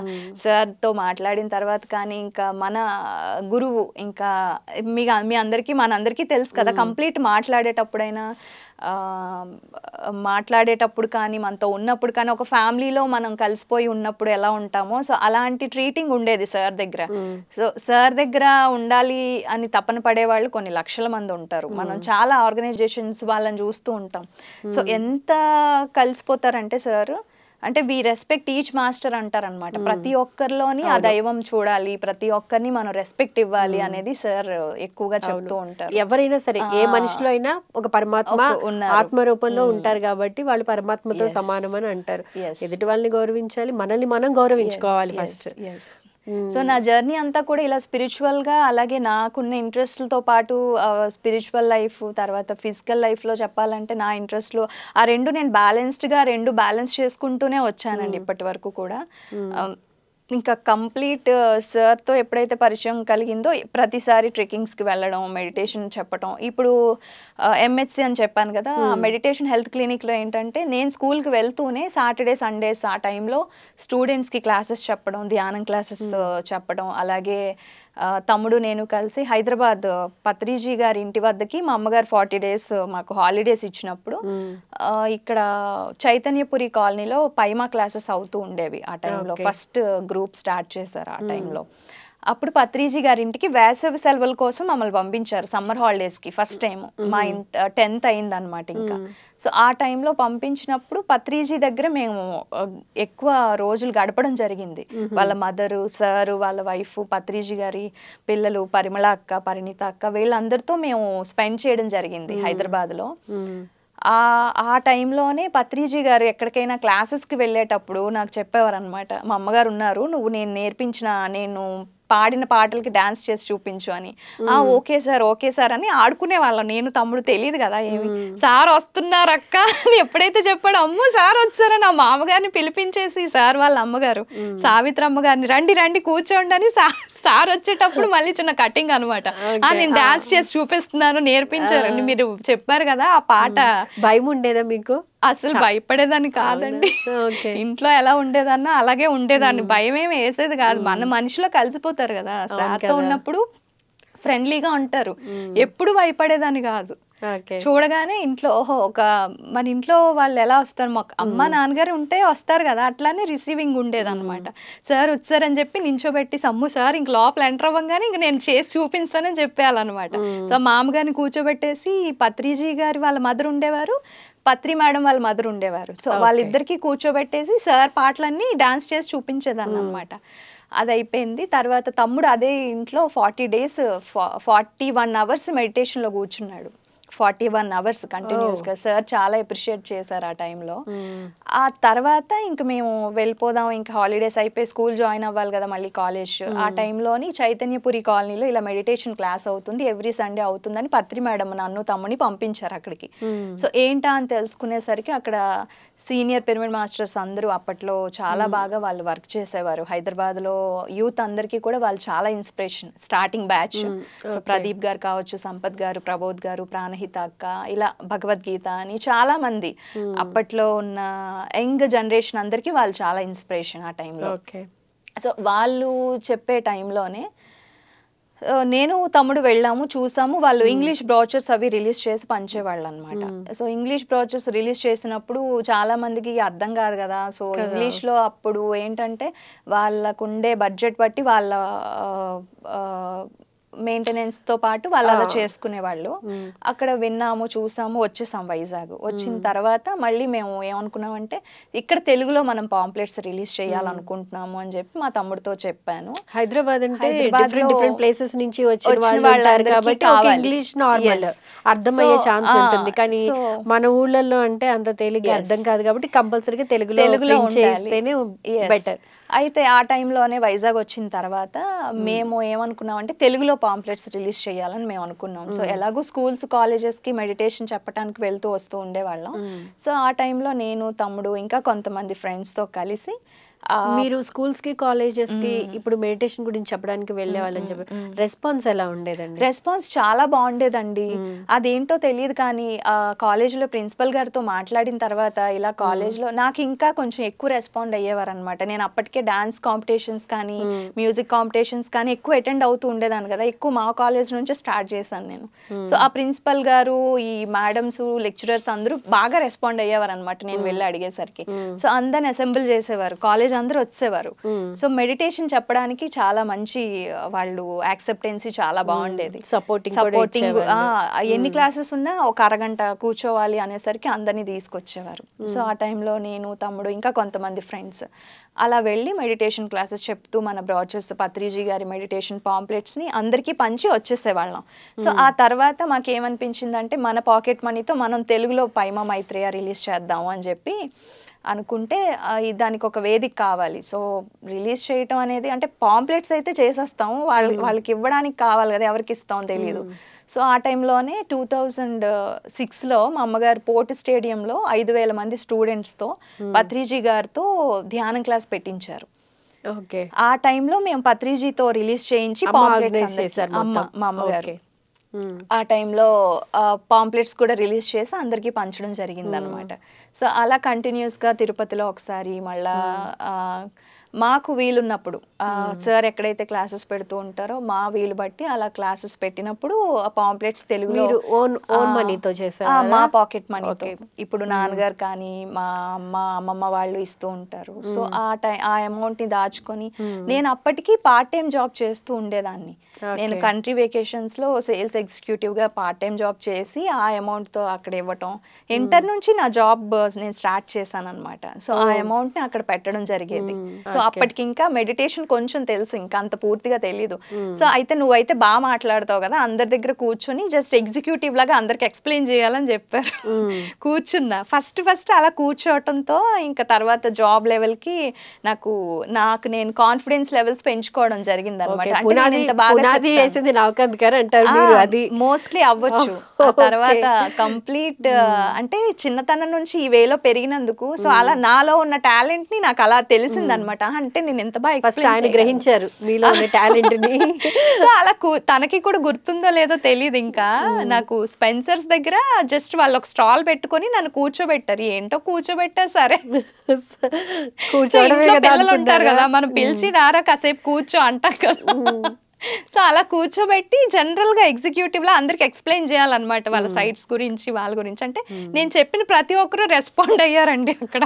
S2: సార్తో మాట్లాడిన తర్వాత కానీ, ఇంకా మన గురువు, ఇంకా మీ అందరికీ మనందరికీ తెలుసు కదా, కంప్లీట్ మాట్లాడేటప్పుడు కానీ, మనతో ఉన్నప్పుడు కానీ, ఒక ఫ్యామిలీలో మనం కలిసిపోయి ఉన్నప్పుడు ఎలా ఉంటామో, సో అలాంటి ట్రీటింగ్ ఉండేది సార్ దగ్గర. సో సార్ దగ్గర ఉండాలి అని తపన పడేవాళ్ళు కొన్ని లక్షల మంది ఉంటారు. మనం చాలా ఆర్గనైజేషన్స్ వాళ్ళని చూస్తూ ఉంటాం. సో ఎంత కలిసిపోతారంటే సార్, అంటే వి రెస్పెక్ట్ ఈచ్ మాస్టర్ అంటారనమాట. ప్రతి ఒక్కరిలోని ఆ దైవం చూడాలి, ప్రతి ఒక్కరిని మనం రెస్పెక్ట్ ఇవ్వాలి అనేది సార్ ఎక్కువగా చెప్తూ ఉంటారు.
S1: ఎవరైనా సరే, ఏ మనిషిలో అయినా ఒక పరమాత్మ ఆత్మ రూపంలో ఉంటారు కాబట్టి వాళ్ళు పరమాత్మతో సమానం అని అంటారు. ఎదుటి వాళ్ళని గౌరవించాలి, మనల్ని మనం గౌరవించుకోవాలి ఫస్ట్.
S2: సో నా జర్నీ అంతా కూడా ఇలా స్పిరిచువల్గా, అలాగే నాకున్న ఇంట్రెస్ట్లతో పాటు స్పిరిచువల్ లైఫ్, తర్వాత ఫిజికల్ లైఫ్లో చెప్పాలంటే నా ఇంట్రెస్ట్లో ఆ రెండు నేను బ్యాలెన్స్ చేసుకుంటూనే వచ్చానండి ఇప్పటి వరకు కూడా. ఇంకా కంప్లీట్ సార్తో ఎప్పుడైతే పరిచయం కలిగిందో ప్రతిసారి ట్రెక్కింగ్స్కి వెళ్ళడం, మెడిటేషన్ చెప్పడం. ఇప్పుడు ఎంహెచ్సి అని చెప్పాను కదా, మెడిటేషన్ హెల్త్ క్లినిక్లో ఏంటంటే నేను స్కూల్కి వెళ్తూనే సాటర్డే సండేస్ ఆ టైంలో స్టూడెంట్స్కి క్లాసెస్ చెప్పడం, ధ్యానం క్లాసెస్ చెప్పడం. అలాగే తమ్ముడు నేను కలిసి హైదరాబాద్ పత్రిజీ గారి ఇంటి వద్దకి మా అమ్మగారు 40 days మాకు హాలిడేస్ ఇచ్చినప్పుడు ఇక్కడ చైతన్యపురి కాలనీలో పైమా క్లాసెస్ అవుతూ ఉండేవి ఆ టైంలో. ఫస్ట్ గ్రూప్ స్టార్ట్ చేశారు ఆ టైంలో. అప్పుడు పత్రిజీ గారి ఇంటికి వేసవి సెలవుల కోసం మమ్మల్ని పంపించారు సమ్మర్ హాలిడేస్కి ఫస్ట్ టైం. మా 10th అయిందనమాట ఇంకా. సో ఆ టైంలో పంపించినప్పుడు పత్రిజీ దగ్గర మేము ఎక్కువ రోజులు గడపడం జరిగింది. వాళ్ళ మదరు, సారు, వాళ్ళ వైఫ్, పత్రిజీ గారి పిల్లలు పరిమళ అక్క, పరిణిత అక్క, వీళ్ళందరితో మేము స్పెండ్ చేయడం జరిగింది హైదరాబాద్లో. ఆ టైంలోనే పత్రిజీ గారు ఎక్కడికైనా క్లాసెస్కి వెళ్ళేటప్పుడు నాకు చెప్పేవారు అనమాట, మా అమ్మగారు ఉన్నారు, నువ్వు నేను పాడిన పాటలకి డాన్స్ చేసి చూపించు అని. ఓకే సార్ అని ఆడుకునే వాళ్ళం, నేను తమ్ముడు. తెలియదు కదా ఏమి. సార్ వస్తున్నారు అక్క అని ఎప్పుడైతే చెప్పాడు, అమ్మో సార్ వచ్చారని ఆ మామగారిని పిలిపించేసి, సార్ వాళ్ళ అమ్మగారు సావిత్రి అమ్మగారిని, రండి కూర్చోండి అని సార్ వచ్చేటప్పుడు మళ్ళీ చిన్న కటింగ్ అనమాట. నేను డాన్స్ చేసి చూపిస్తున్నాను, నేర్పించారండి. మీరు చెప్పారు కదా ఆ పాట.
S1: భయం ఉండేదా మీకు?
S2: అసలు భయపడేదాన్ని కాదండి. ఇంట్లో ఎలా ఉండేదన్నా అలాగే ఉండేదాన్ని, భయం ఏమి వేసేది కాదు. మన మనిషిలో కలిసిపోతారు కదా, సార్తో ఉన్నప్పుడు ఫ్రెండ్లీగా ఉంటారు. ఎప్పుడు భయపడేదాన్ని కాదు. చూడగానే ఇంట్లో మన ఇంట్లో వాళ్ళు ఎలా వస్తారు, మాకు అమ్మ నాన్నగారు ఉంటే వస్తారు కదా, అట్లానే రిసీవింగ్ ఉండేదన్నమాట. సార్ వచ్చారని చెప్పి నించోబెట్టి, సమ్ము సార్ ఇంక లోపల ఎంటర్ అవ్వగానే ఇంక నేను చేసి చూపిస్తానని చెప్పేయాలన్నమాట. సో మామగారిని కూర్చోబెట్టేసి, పత్రిజీ గారి వాళ్ళ మదర్ ఉండేవారు, పత్రి మేడం వాళ్ళ మదర్ ఉండేవారు. సో వాళ్ళిద్దరికి కూర్చోబెట్టేసి సార్ పాటలన్నీ డాన్స్ చేసి చూపించేదాన్ని అనమాట. అది అయిపోయింది. తర్వాత తమ్ముడు అదే ఇంట్లో 40 days 41 hours మెడిటేషన్లో కూర్చున్నాడు. 41 hours కంటిన్యూస్గా. సార్ చాలా అప్రిషియేట్ చేశారు ఆ టైంలో. ఆ తర్వాత ఇంక మేము వెళ్ళిపోదాం, ఇంకా హాలిడేస్ అయిపోయి స్కూల్ జాయిన్ అవ్వాలి కదా మళ్ళీ కాలేజ్. ఆ టైంలోని చైతన్యపురి కాలనీలో ఇలా మెడిటేషన్ క్లాస్ అవుతుంది, ఎవ్రీ సండే అవుతుందని పత్రి మేడం నన్ను తమ్ముని పంపించారు అక్కడికి. సో ఏంటా అని తెలుసుకునేసరికి అక్కడ సీనియర్ పిరమిడ్ మాస్టర్స్ అందరూ అప్పట్లో చాలా బాగా వాళ్ళు వర్క్ చేసేవారు హైదరాబాద్లో. యూత్ అందరికీ కూడా వాళ్ళు చాలా inspiration, starting batch. So Pradeep గారు కావచ్చు, సంపత్ గారు, ప్రబోధ్ గారు, ప్రాణహిత అక్క, ఇలా భగవద్గీత అని చాలా మంది అప్పట్లో ఉన్న యంగ్ జనరేషన్ అందరికీ వాళ్ళు చాలా ఇన్స్పిరేషన్ ఆ టైంలో. సో వాళ్ళు చెప్పే టైంలోనే నేను తమ్ముడు వెళ్ళాము, చూసాము. వాళ్ళు ఇంగ్లీష్ బ్రాచర్స్ అవి రిలీజ్ చేసి పంచేవాళ్ళు అనమాట. సో ఇంగ్లీష్ బ్రాచర్స్ రిలీజ్ చేసినప్పుడు చాలా మందికి అర్థం కాదు కదా. సో ఇంగ్లీష్లో అప్పుడు ఏంటంటే వాళ్ళకుండే బడ్జెట్ బట్టి వాళ్ళ మెయింటెనెన్స్ తో పాటు వాళ్ళు అలా చేసుకునేవాళ్ళు. అక్కడ విన్నాము, చూసాము, వచ్చేసాం వైజాగ్. వచ్చిన తర్వాత మళ్ళీ మేము ఏమనుకున్నామంటే ఇక్కడ తెలుగులో మనం పాంప్లెట్స్ రిలీజ్ చేయాలనుకుంటున్నాము అని చెప్పి మా తమ్ముడితో చెప్పాను.
S1: హైదరాబాద్ అంటే డిఫరెంట్ ప్లేసెస్ నుంచి వచ్చిన వాళ్ళు కాబట్టి ఇంగ్లీష్ నార్మల్ అర్థమయ్యే ఛాన్స్ ఉంటుంది, కానీ మన ఊళ్ళల్లో అంటే అంత తేలిగ్గా అర్థం కాదు కాబట్టి కంపల్సరీగా తెలుగులో చేస్తేనే బెటర్.
S2: అయితే ఆ టైంలోనే వైజాగ్ వచ్చిన తర్వాత మేము ఏమనుకున్నామంటే తెలుగులో పాంప్లెట్స్ రిలీజ్ చేయాలని మేము అనుకున్నాం. సో ఎలాగో స్కూల్స్ కాలేజెస్కి మెడిటేషన్ చెప్పడానికి వెళ్తూ వస్తూ ఉండేవాళ్ళం. సో ఆ టైంలో నేను, తమ్ముడు, ఇంకా కొంతమంది ఫ్రెండ్స్తో కలిసి
S1: మీరు స్కూల్స్ కి కాలేజెస్ కి ఇప్పుడు మెడిటేషన్ గురించి చెప్పడానికి వెళ్ళేవాళ్ళని చెప్పి రెస్పాన్స్ ఎలా ఉండేదండి?
S2: రెస్పాన్స్ చాలా బాగుండేదండి. అదేంటో తెలియదు కానీ కాలేజీలో ప్రిన్సిపల్ గారితో మాట్లాడిన తర్వాత ఇలా కాలేజ్లో నాకు ఇంకా కొంచెం ఎక్కువ రెస్పాండ్ అయ్యేవారు అనమాట. నేను అప్పటికే డాన్స్ కాంపిటీషన్స్ కానీ మ్యూజిక్ కాంపిటీషన్స్ కానీ ఎక్కువ అటెండ్ అవుతూ ఉండేదాన్ని కదా, ఎక్కువ మా కాలేజ్ నుంచే స్టార్ట్ చేశాను నేను. సో ఆ ప్రిన్సిపల్ గారు, ఈ మేడమ్స్, లెక్చరర్స్ అందరూ బాగా రెస్పాండ్ అయ్యేవారు అనమాట నేను వెళ్ళి అడిగేసరికి. సో అందరిని అసెంబ్ల్ చేసేవారు, కాలేజ్ అందరూ వచ్చేవారు. సో మెడిటేషన్ చెప్పడానికి చాలా మంచి వాళ్ళు యాక్సెప్టెన్సీ చాలా బాగుండేది. సపోర్టింగ్ ఎన్ని క్లాసెస్ ఉన్నా ఒక అరగంట కూర్చోవాలి అనేసరికి అందరినీ తీసుకొచ్చేవారు. సో ఆ టైంలో నేను, తమ్ముడు, ఇంకా కొంతమంది ఫ్రెండ్స్ అలా వెళ్ళి మెడిటేషన్ క్లాసెస్ చెప్తూ మన బ్రాచెస్ పత్రిజీ గారి మెడిటేషన్ పాంప్లెట్స్ని అందరికీ పంచి వచ్చేసేవాళ్ళం. సో ఆ తర్వాత మాకేమనిపించిందంటే మన పాకెట్ మనీతో మనం తెలుగులో పైమ మైత్రేయ రిలీజ్ చేద్దాము అని చెప్పి అనుకుంటే దానికి ఒక వేదిక కావాలి. సో రిలీజ్ చేయటం అనేది అంటే పాంప్లెట్స్ అయితే చేసేస్తాము, వాళ్ళకి ఇవ్వడానికి కావాలి కదా, ఎవరికి ఇస్తాం తెలియదు. సో ఆ టైంలోనే 2006లో మా అమ్మగారు పోర్ట్ స్టేడియంలో 5,000 మంది స్టూడెంట్స్తో పత్రిజీ గారితో ధ్యానం క్లాస్ పెట్టించారు. ఆ టైంలో మేము పత్రిజీతో రిలీజ్ చేయించి పాంప్లెట్స్ మా అమ్మగారు ఆ టైంలో పాంప్లెట్స్ కూడా రిలీజ్ చేసి అందరికీ పంచడం జరిగింది అనమాట. సో అలా కంటిన్యూస్గా తిరుపతిలో ఒకసారి, మళ్ళా మాకు వీలున్నప్పుడు సార్ ఎక్కడైతే క్లాసెస్ పెడుతూ ఉంటారో మా వీలు బట్టి అలా క్లాసెస్ పెట్టినప్పుడు పాంప్లెట్స్ తెలుగులో మా పాకెట్ మనీతో, ఇప్పుడు నాన్నగారు కానీ మా అమ్మమ్మ వాళ్ళు ఇస్తూ ఉంటారు. సో ఆ అమౌంట్ని దాచుకొని నేను అప్పటికి పార్ట్ టైం జాబ్ చేస్తూ ఉండేదాన్ని. నేను కంట్రీ వెకేషన్స్లో సేల్స్ ఎగ్జిక్యూటివ్గా పార్ట్ టైం జాబ్ చేసి ఆ అమౌంట్తో అక్కడ ఇవ్వటం. ఇంటర్ నుంచి నా జాబ్ నేను స్టార్ట్ చేశాను అనమాట. సో ఆ అమౌంట్ని అక్కడ పెట్టడం జరిగేది. సో అప్పటికి ఇంకా మెడిటేషన్ కొంచెం తెలుసు, ఇంకా అంత పూర్తిగా తెలీదు. సో అయితే నువ్వైతే బాగా మాట్లాడతావు కదా, అందరి దగ్గర కూర్చొని జస్ట్ ఎగ్జిక్యూటివ్ లాగా అందరికి ఎక్స్ప్లెయిన్ చేయాలని చెప్పారు. కూర్చున్నా ఫస్ట్ అలా కూర్చోవటంతో ఇంకా తర్వాత జాబ్ లెవెల్కి నాకు నేను కాన్ఫిడెన్స్ లెవెల్స్ పెంచుకోవడం జరిగింది అనమాట. మోస్ట్లీ అవ్వచ్చు. తర్వాత కంప్లీట్ అంటే చిన్నతనం నుంచి ఈ వేలో పెరిగినందుకు సో అలా నాలో ఉన్న టాలెంట్ ని నాకు అలా తెలిసింది అనమాట. అంటే నేను ఎంత బాగా
S1: గ్రహించారు మీలో ఉన్న టాలెంట్ ని.
S2: సో అలా తనకి కూడా గుర్తుందో లేదో తెలియదు. ఇంకా నాకు స్పెన్సర్స్ దగ్గర జస్ట్ వాళ్ళు ఒక స్టాల్ పెట్టుకొని నన్ను కూర్చోబెట్టారు. ఏంటో కూర్చోబెట్టారు, సరే పిల్లలు ఉంటారు కదా, మనం పిలిచి రారా కాసేపు కూర్చో అంటాం కదా. సో అలా కూర్చోబెట్టి జనరల్గా ఎగ్జిక్యూటివ్లో అందరికి ఎక్స్ప్లెయిన్ చేయాలన్నమాట వాళ్ళ సైట్స్ గురించి, వాళ్ళ గురించి. అంటే నేను చెప్పిన ప్రతి ఒక్కరు రెస్పాండ్ అయ్యారండి అక్కడ.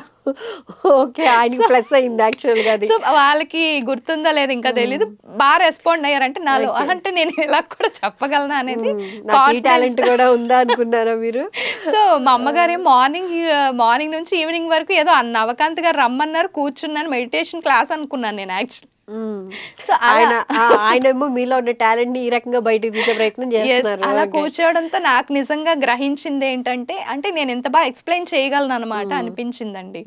S1: ఓకే, ఆయనకి ప్లస్ అయింది యాక్చువల్గా అది.
S2: సో వాళ్ళకి గుర్తుందా లేదు ఇంకా తెలీదు, బాగా రెస్పాండ్ అయ్యారంటే నాలో అంటే నేను ఇలా కూడా చెప్పగలనా అనేది
S1: టాలెంట్ కూడా ఉందా అనుకున్నారా మీరు?
S2: సో మా అమ్మగారే మార్నింగ్ నుంచి ఈవినింగ్ వరకు ఏదో నవకాంత్ గారు రమ్మన్నారు, కూర్చున్నాను, మెడిటేషన్ క్లాస్ అనుకున్నాను నేను యాక్చువల్లీ.
S1: సో ఆయనేమో మీలో ఉన్న టాలెంట్ ని ఈ రకంగా బయటకు తీసే ప్రయత్నం చేస్తున్నారు.
S2: అలా కూర్చోవడంతో నాకు నిజంగా గ్రహించింది ఏంటంటే అంటే నేను ఎంత బాగా ఎక్స్ప్లెయిన్ చేయగలను అనమాట అనిపించిందండి.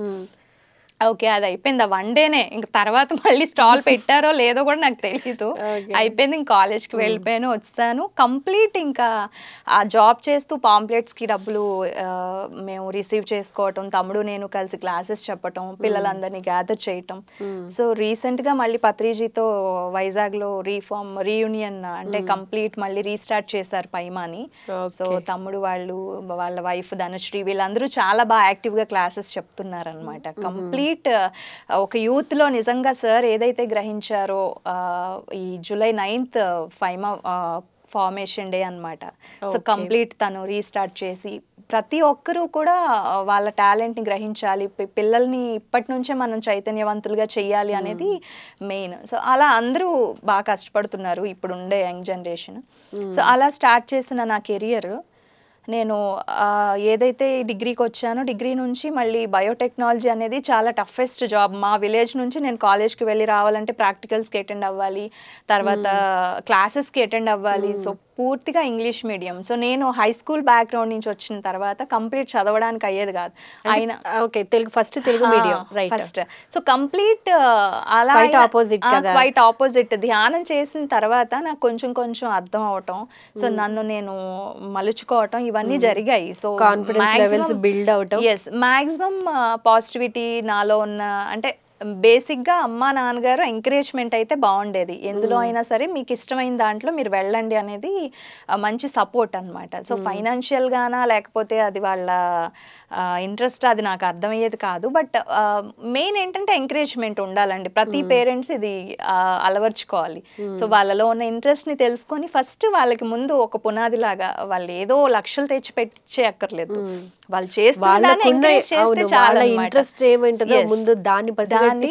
S2: ఓకే, అది అయిపోయింది ఆ వన్ డేనే. ఇంక తర్వాత మళ్ళీ స్టాల్ పెట్టారో లేదో కూడా నాకు తెలియదు. అయిపోయింది, ఇంక కాలేజ్కి వెళ్ళిపోయాను, వచ్చాను. కంప్లీట్ ఇంకా ఆ జాబ్ చేస్తూ పాంప్లెట్స్కి డబ్బులు మేము రిసీవ్ చేసుకోవటం, తమ్ముడు నేను కలిసి క్లాసెస్ చెప్పటం, పిల్లలందరినీ గ్యాదర్ చేయటం. సో రీసెంట్గా మళ్ళీ పత్రిజీతో వైజాగ్లో రీయూనియన్ అంటే కంప్లీట్ మళ్ళీ రీస్టార్ట్ చేశారు పైమాని. సో తమ్ముడు వాళ్ళ వైఫ్ ధనశ్రీ వీళ్ళందరూ చాలా బాగా యాక్టివ్గా క్లాసెస్ చెప్తున్నారు అనమాట. కంప్లీట్ ఒక యూత్ లో నిజంగా సార్ ఏదైతే గ్రహించారో ఈ July 9th Faima formation day అన్నమాట. సో కంప్లీట్ తను రీస్టార్ట్ చేసి ప్రతి ఒక్కరూ కూడా వాళ్ళ టాలెంట్ని గ్రహించాలి, పిల్లల్ని ఇప్పటి నుంచే మనం చైతన్యవంతులుగా చెయ్యాలి అనేది మెయిన్. సో అలా అందరూ బాగా కష్టపడుతున్నారు ఇప్పుడు ఉండే యంగ్ జనరేషన్. సో అలా స్టార్ట్ చేసిన నా కెరియర్ నేను ఏదైతే డిగ్రీకి వచ్చానో డిగ్రీ నుంచి మళ్ళీ బయోటెక్నాలజీ అనేది చాలా టఫెస్ట్ జాబ్. మా విలేజ్ నుంచి నేను కాలేజ్కి వెళ్ళి రావాలంటే ప్రాక్టికల్స్కి అటెండ్ అవ్వాలి, తర్వాత క్లాసెస్కి అటెండ్ అవ్వాలి. సో పూర్తిగా ఇంగ్లీష్ మీడియం. సో నేను హై స్కూల్ బ్యాక్గ్రౌండ్ నుంచి వచ్చిన తర్వాత కంప్లీట్ చదవడానికి అయ్యేది కాదు. ఆయన
S1: okay, Telugu medium, right.
S2: First so complete అలా క్వైట్ ఆపోజిట్. ధ్యానం చేసిన తర్వాత నాకు కొంచెం కొంచెం అర్థం అవటం, సో నన్ను నేను మలుచుకోవటం ఇవన్నీ జరిగాయి. సో
S1: కాన్ఫిడెన్స్ లెవెల్స్ బిల్డ్ అవటం,
S2: మాక్సిమం పాజిటివిటీ నాలో ఉన్న, అంటే బేసిక్గా అమ్మా నాన్నగారు ఎంకరేజ్మెంట్ అయితే బాగుండేది. ఎందులో అయినా సరే మీకు ఇష్టమైన దాంట్లో మీరు వెళ్ళండి అనేది మంచి సపోర్ట్ అనమాట. సో ఫైనాన్షియల్గానా లేకపోతే అది వాళ్ళ ఇంట్రెస్ట్ అది నాకు అర్థమయ్యేది కాదు. బట్ మెయిన్ ఏంటంటే ఎంకరేజ్మెంట్ ఉండాలండి. ప్రతి పేరెంట్స్ ఇది అలవర్చుకోవాలి. సో వాళ్ళలో ఉన్న ఇంట్రెస్ట్ని తెలుసుకొని ఫస్ట్ వాళ్ళకి ముందు ఒక పునాది లాగా, వాళ్ళు ఏదో లక్షలు తెచ్చి పెట్టే అక్కర్లేదు, వాళ్ళు చేస్తే చాలా
S1: ఇంట్రెస్ట్ ఏమంటుందో ముందు దాన్ని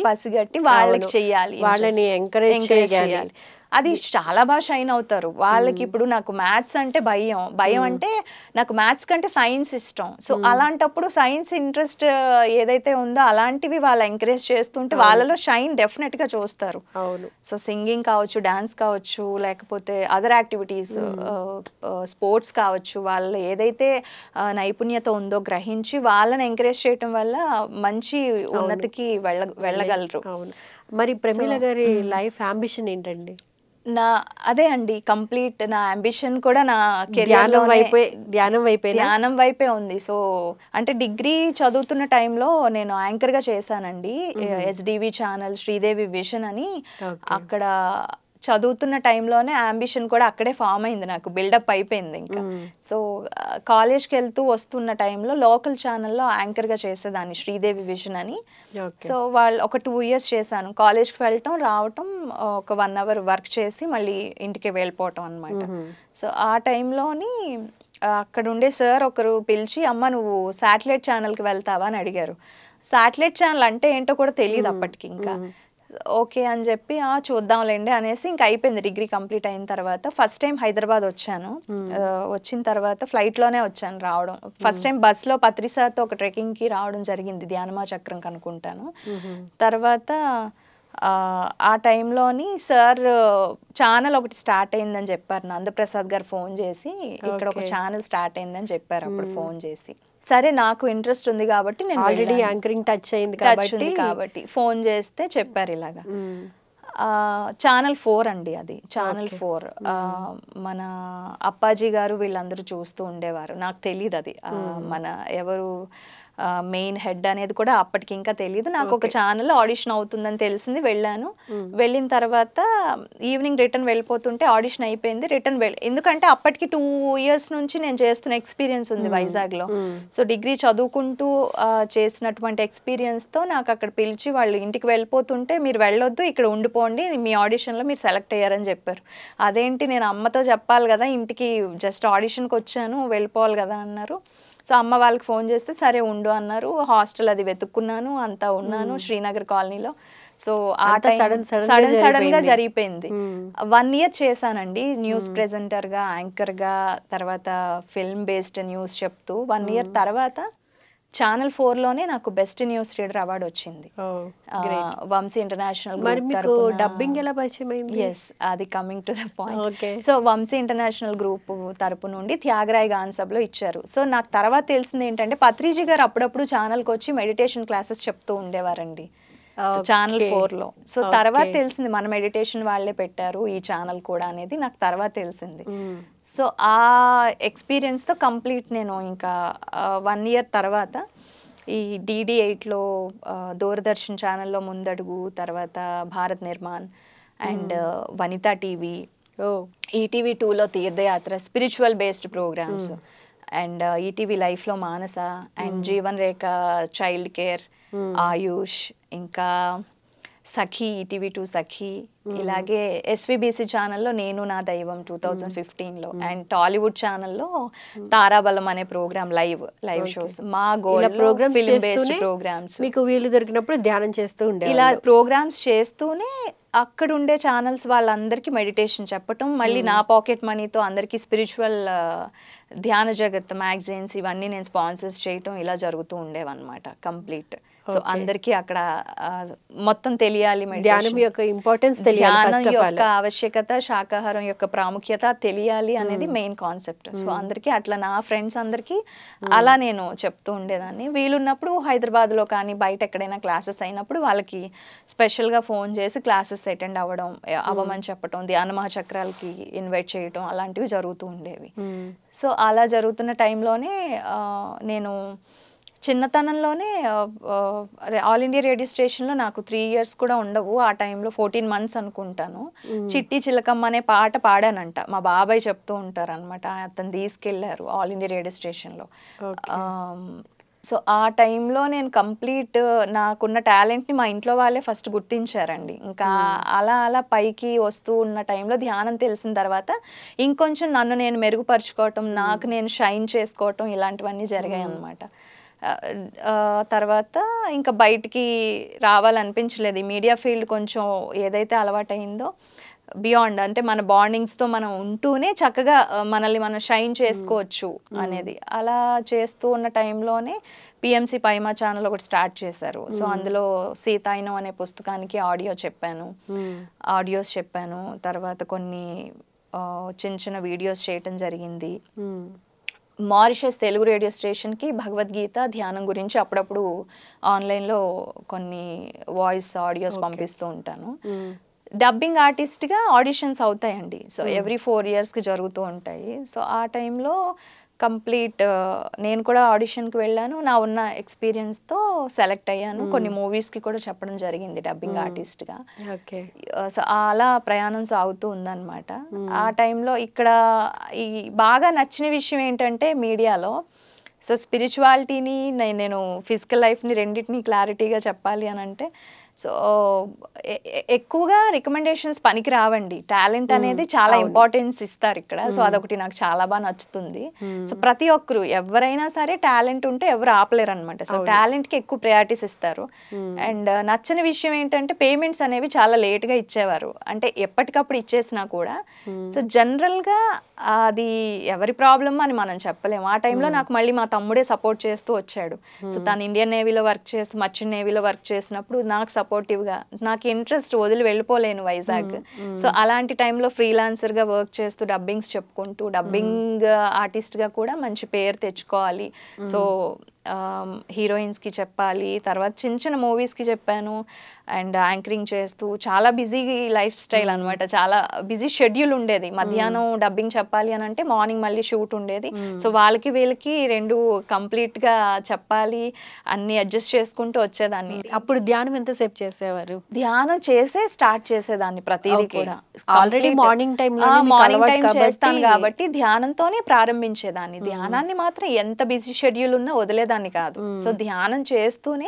S2: పసిగట్టి వాళ్ళకి చెయ్యాలి,
S1: వాళ్ళని ఎంకరేజ్ చేయాలి.
S2: అది చాలా బాగా షైన్ అవుతారు. వాళ్ళకి ఇప్పుడు నాకు మ్యాథ్స్ అంటే భయం అంటే నాకు మ్యాథ్స్ కంటే సైన్స్ ఇష్టం. సో అలాంటప్పుడు సైన్స్ ఇంట్రెస్ట్ ఏదైతే ఉందో అలాంటివి వాళ్ళు ఎంకరేజ్ చేస్తుంటే వాళ్ళలో షైన్ డెఫినెట్ గా చూస్తారు. సో సింగింగ్ కావచ్చు, డాన్స్ కావచ్చు, లేకపోతే అదర్ యాక్టివిటీస్, స్పోర్ట్స్ కావచ్చు, వాళ్ళు ఏదైతే నైపుణ్యత ఉందో గ్రహించి వాళ్ళని ఎంకరేజ్ చేయటం వల్ల మంచి ఉన్నతికి వెళ్ళగలరు.
S1: మరి ప్రమీల గారి లైఫ్ అంబిషన్ ఏంటండి?
S2: అదే అండి, కంప్లీట్ నా అంబిషన్ కూడా నా ధ్యానం వైపే ఉంది. సో అంటే డిగ్రీ చదువుతున్న టైంలో నేను యాంకర్ గా చేశానండి SDV ఛానల్ శ్రీదేవి విజన్ అని. అక్కడ చదువుతున్న టైంలోనే అంబిషన్ కూడా అక్కడే ఫామ్ అయింది, నాకు బిల్డప్ అయిపోయింది ఇంకా. సో కాలేజ్కి వెళ్తూ వస్తున్న టైంలో లోకల్ ఛానల్లో యాంకర్గా చేసేదాన్ని శ్రీదేవి విజన్ అని. సో వాళ్ళు ఒక 2 years చేశాను. కాలేజ్కి వెళ్ళటం రావటం, ఒక 1 hour వర్క్ చేసి మళ్ళీ ఇంటికి వెళ్ళిపోవటం అనమాట. సో ఆ టైంలోని అక్కడ ఉండే సార్ ఒకరు పిలిచి, అమ్మ నువ్వు శాటిలైట్ ఛానల్కి వెళ్తావా అని అడిగారు. శాటిలైట్ ఛానల్ అంటే ఏంటో కూడా తెలియదు అప్పటికి. ఇంకా ఓకే అని చెప్పి చూద్దాంలేండి అనేసి ఇంకా అయిపోయింది. డిగ్రీ కంప్లీట్ అయిన తర్వాత ఫస్ట్ టైం హైదరాబాద్ వచ్చాను. వచ్చిన తర్వాత ఫ్లైట్లోనే వచ్చాను రావడం. ఫస్ట్ టైం బస్లో పత్రి సార్తో ఒక ట్రెక్కింగ్కి రావడం జరిగింది, ధ్యానమా చక్రం కనుక్కుంటాను. తర్వాత ఆ టైంలోని సార్ ఛానల్ ఒకటి స్టార్ట్ అయిందని చెప్పారు. నందప్రసాద్ గారు ఫోన్ చేసి ఇక్కడ ఒక ఛానల్ స్టార్ట్ అయిందని చెప్పారు అప్పుడు ఫోన్ చేసి. సరే నాకు ఇంట్రెస్ట్ ఉంది కాబట్టి నేను
S1: ఆల్రెడీ యాంకరింగ్ టచ్ అయింది
S2: కాబట్టి ఫోన్ చేస్తే చెప్పారు ఇలాగా. ఛానల్ 4 అండి, అది ఛానల్ 4. మన అప్పాజీ గారు వీళ్ళందరూ చూస్తూ ఉండేవారు. నాకు తెలియదు అది మన ఎవరు మెయిన్ హెడ్ అనేది కూడా అప్పటికి ఇంకా తెలియదు. నాకు ఒక ఛానల్ ఆడిషన్ అవుతుందని తెలిసింది, వెళ్ళాను. వెళ్ళిన తర్వాత ఈవినింగ్ రిటర్న్ వెళ్ళిపోతుంటే ఆడిషన్ అయిపోయింది, రిటర్న్ ఎందుకంటే అప్పటికి 2 years నుంచి నేను చేస్తున్న ఎక్స్పీరియన్స్ ఉంది వైజాగ్లో. సో డిగ్రీ చదువుకుంటూ చేసినటువంటి ఎక్స్పీరియన్స్తో నాకు అక్కడ పిలిచి వాళ్ళు ఇంటికి వెళ్ళిపోతుంటే మీరు వెళ్ళొద్దు ఇక్కడ ఉండిపోండి, మీ ఆడిషన్లో మీరు సెలెక్ట్ అయ్యారని చెప్పారు. అదేంటి నేను అమ్మతో చెప్పాలి కదా, ఇంటికి జస్ట్ ఆడిషన్కి వచ్చాను వెళ్ళిపోవాలి కదా అన్నారు. సో అమ్మ వాళ్ళకి ఫోన్ చేస్తే సరే ఉండు అన్నారు. హాస్టల్ అది వెతుక్కున్నాను, అంతా ఉన్నాను శ్రీనగర్ కాలనీలో. సో ఆ టైం సడన్ గా జరిగిపోయింది. 1 year చేశానండి న్యూస్ ప్రెజెంటర్గా, యాంకర్గా, తర్వాత ఫిల్మ్ బేస్డ్ న్యూస్ చెప్తూ. 1 year తర్వాత ఛానల్ 4లోనే నాకు బెస్ట్ న్యూస్ రీడర్ అవార్డు వచ్చింది వంశీ ఇంటర్నేషనల్
S1: డబ్బింగ్ ఎలా పరిచయం అయింది?
S2: ఎస్, అది coming to the point. So Vamshi international group తరపు నుండి త్యాగరాయ్ గాన్ సభలో ఇచ్చారు. సో నాకు తర్వాత తెలిసింది ఏంటంటే పత్రిజీ గారు అప్పుడప్పుడు ఛానల్కి వచ్చి మెడిటేషన్ క్లాసెస్ చెప్తూ ఉండేవారండి ఛానల్ 4లో. సో తర్వాత తెలిసింది మన మెడిటేషన్ వాళ్ళే పెట్టారు ఈ ఛానల్ కూడా అనేది నాకు తర్వాత తెలిసింది. సో ఆ ఎక్స్పీరియన్స్తో కంప్లీట్ నేను ఇంకా 1 year తర్వాత ఈ DD8లో దూరదర్శన్ ఛానల్లో ముందడుగు, తర్వాత Bharat Nirman and Vanitha TV, ETV 2లో Tirthayatra, spiritual based programs, and ETV లైఫ్లో Manasa, and Jeevan Rekha child care, Ayush, ఇంకా సఖీ, ETV 2 సఖీ, ఇలాగే SVBC ఛానల్లో నేను నా దైవం 2015లో, అండ్ టాలీవుడ్ ఛానల్లో తారాబలం అనే ప్రోగ్రామ్ లైవ్ షోస్. మా గోల్ ఫిల్మ్ బేస్డ్ ప్రోగ్రామ్స్.
S1: మీకు వీలు దొరికినప్పుడు ధ్యానం చేస్తూ ఉండే
S2: ఇలా ప్రోగ్రామ్స్ చేస్తూనే అక్కడ ఉండే ఛానల్స్ వాళ్ళందరికీ మెడిటేషన్ చెప్పటం, మళ్ళీ నా పాకెట్ మనీతో అందరికీ స్పిరిచువల్ ధ్యాన జగత్ మ్యాగజైన్స్ ఇవన్నీ నేను స్పాన్సర్స్ చేయటం, ఇలా జరుగుతూ ఉండేవన్నమాట కంప్లీట్. సో అందరికీ అక్కడ మొత్తం తెలియాలి,
S1: ధ్యానం యొక్క ఇంపార్టెన్స్ తెలియాలి,
S2: ధ్యానం యొక్క ఆవశ్యకత, శాకాహారం యొక్క ప్రాముఖ్యత తెలియాలి అనేది మెయిన్ కాన్సెప్ట్. సో అందరికీ అట్లా నా ఫ్రెండ్స్ అందరికీ అలా నేను చెప్తూ ఉండేదాన్ని. వీలున్నప్పుడు హైదరాబాద్లో కానీ బయట ఎక్కడైనా క్లాసెస్ అయినప్పుడు వాళ్ళకి స్పెషల్గా ఫోన్ చేసి క్లాసెస్ అటెండ్ అవ్వమని చెప్పటం, ధ్యాన మహాచక్రాలకి ఇన్వైట్ చేయటం అలాంటివి జరుగుతూ ఉండేవి. సో అలా జరుగుతున్న టైంలోనే నేను చిన్నతనంలోనే ఆల్ ఇండియా రేడియో స్టేషన్లో నాకు 3 years కూడా ఉండవు, ఆ టైంలో 14 months అనుకుంటాను, చిట్టి చిలకమ్మ అనే పాట పాడానంట. మా బాబాయ్ చెప్తూ ఉంటారు అనమాట, అతను తీసుకెళ్లారు ఆల్ ఇండియా రేడియో స్టేషన్లో. సో ఆ టైంలో నేను కంప్లీట్ నాకున్న టాలెంట్ని మా ఇంట్లో వాళ్ళే ఫస్ట్ గుర్తించారండి. ఇంకా అలా అలా పైకి వస్తూ ఉన్న టైంలో ధ్యానం తెలిసిన తర్వాత ఇంకొంచెం నన్ను నేను మెరుగుపరుచుకోవటం, నాకు నేను షైన్ చేసుకోవటం ఇలాంటివన్నీ జరిగాయి అన్నమాట. తర్వాత ఇంకా బయటికి రావాలనిపించలేదు. ఈ మీడియా ఫీల్డ్ కొంచెం ఏదైతే అలవాటైందో బియాండ్, అంటే మన బాండింగ్స్తో మనం ఉంటూనే చక్కగా మనల్ని మనం షైన్ చేసుకోవచ్చు అనేది, అలా చేస్తూ ఉన్న టైంలోనే పిఎంసి పైమా ఛానల్ ఒకటి స్టార్ట్ చేశారు. సో అందులో సీతాయినం అనే పుస్తకానికి ఆడియోస్ చెప్పాను. తర్వాత కొన్ని చిన్న చిన్న వీడియోస్ చేయటం జరిగింది. మారిషస్ తెలుగు రేడియో స్టేషన్కి భగవద్గీత ధ్యానం గురించి అప్పుడప్పుడు ఆన్లైన్లో కొన్ని వాయిస్ ఆడియోస్ పంపిస్తూ ఉంటాను. డబ్బింగ్ ఆర్టిస్ట్గా ఆడిషన్స్ అవుతాయండి. సో ఎవ్రీ 4 yearsకి జరుగుతూ ఉంటాయి. సో ఆ టైంలో కంప్లీట్ నేను కూడా ఆడిషన్కి వెళ్ళాను. నా ఉన్న ఎక్స్పీరియన్స్తో సెలెక్ట్ అయ్యాను. కొన్ని మూవీస్కి కూడా చెప్పడం జరిగింది డబ్బింగ్ ఆర్టిస్ట్గా. సో అలా ప్రయాణం సాగుతూ ఉందన్నమాట. ఆ టైంలో ఇక్కడ ఈ బాగా నచ్చిన విషయం ఏంటంటే మీడియాలో, సో స్పిరిచువాలిటీని నేను ఫిజికల్ లైఫ్ని రెండింటిని క్లారిటీగా చెప్పాలి అని అంటే, సో ఎక్కువగా రికమెండేషన్స్ పనికి రావండి. టాలెంట్ అనేది చాలా ఇంపార్టెన్స్ ఇస్తారు ఇక్కడ. సో అదొకటి నాకు చాలా బాగా నచ్చుతుంది. సో ప్రతి ఒక్కరు ఎవరైనా సరే టాలెంట్ ఉంటే ఎవరు ఆపలేరు అనమాట. సో టాలెంట్కి ఎక్కువ ప్రయారిటీస్ ఇస్తారు. అండ్ నచ్చని విషయం ఏంటంటే పేమెంట్స్ అనేవి చాలా లేట్గా ఇచ్చేవారు, అంటే ఎప్పటికప్పుడు ఇచ్చేసినా కూడా. సో జనరల్గా అది ఎవరి ప్రాబ్లమ్ అని మనం చెప్పలేము. ఆ టైంలో నాకు మళ్ళీ మా తమ్ముడే సపోర్ట్ చేస్తూ వచ్చాడు. సో తను ఇండియన్ నేవీలో వర్క్ చేస్తూ మర్చెంట్ నేవీలో వర్క్ చేసినప్పుడు నాకు సపోర్టివ్గా, నాకు ఇంట్రెస్ట్ వదిలి వెళ్ళిపోలేను వైజాగ్. సో అలాంటి టైంలో ఫ్రీలాన్సర్గా వర్క్ చేస్తూ డబ్బింగ్స్ చెప్పుకుంటూ, డబ్బింగ్ ఆర్టిస్ట్గా కూడా మంచి పేరు తెచ్చుకోవాలి, సో హీరోయిన్స్కి చెప్పాలి, తర్వాత చిన్న చిన్న మూవీస్కి చెప్పాను. అండ్ యాంకరింగ్ చేస్తూ చాలా బిజీ లైఫ్ స్టైల్ అనమాట. చాలా బిజీ షెడ్యూల్ ఉండేది. మధ్యాహ్నం డబ్బింగ్ చెప్పాలి అని అంటే మార్నింగ్ మళ్ళీ షూట్ ఉండేది. సో వాళ్ళకి వీళ్ళకి రెండు కంప్లీట్గా చెప్పాలి, అన్ని అడ్జస్ట్ చేసుకుంటూ వచ్చేదాన్ని.
S1: అప్పుడు ధ్యానం ఎంతసేపు చేసేవారు?
S2: ధ్యానం చేసే స్టార్ట్ చేసేదాన్ని ప్రతిదీ కూడా.
S1: ఆల్రెడీ మార్నింగ్ టైం
S2: చేస్తాను కాబట్టి ధ్యానంతోనే ప్రారంభించేదాన్ని. ధ్యానాన్ని మాత్రం ఎంత బిజీ షెడ్యూల్ ఉన్నా వదిలేదాన్ని కాదు. సో ధ్యానం చేస్తూనే,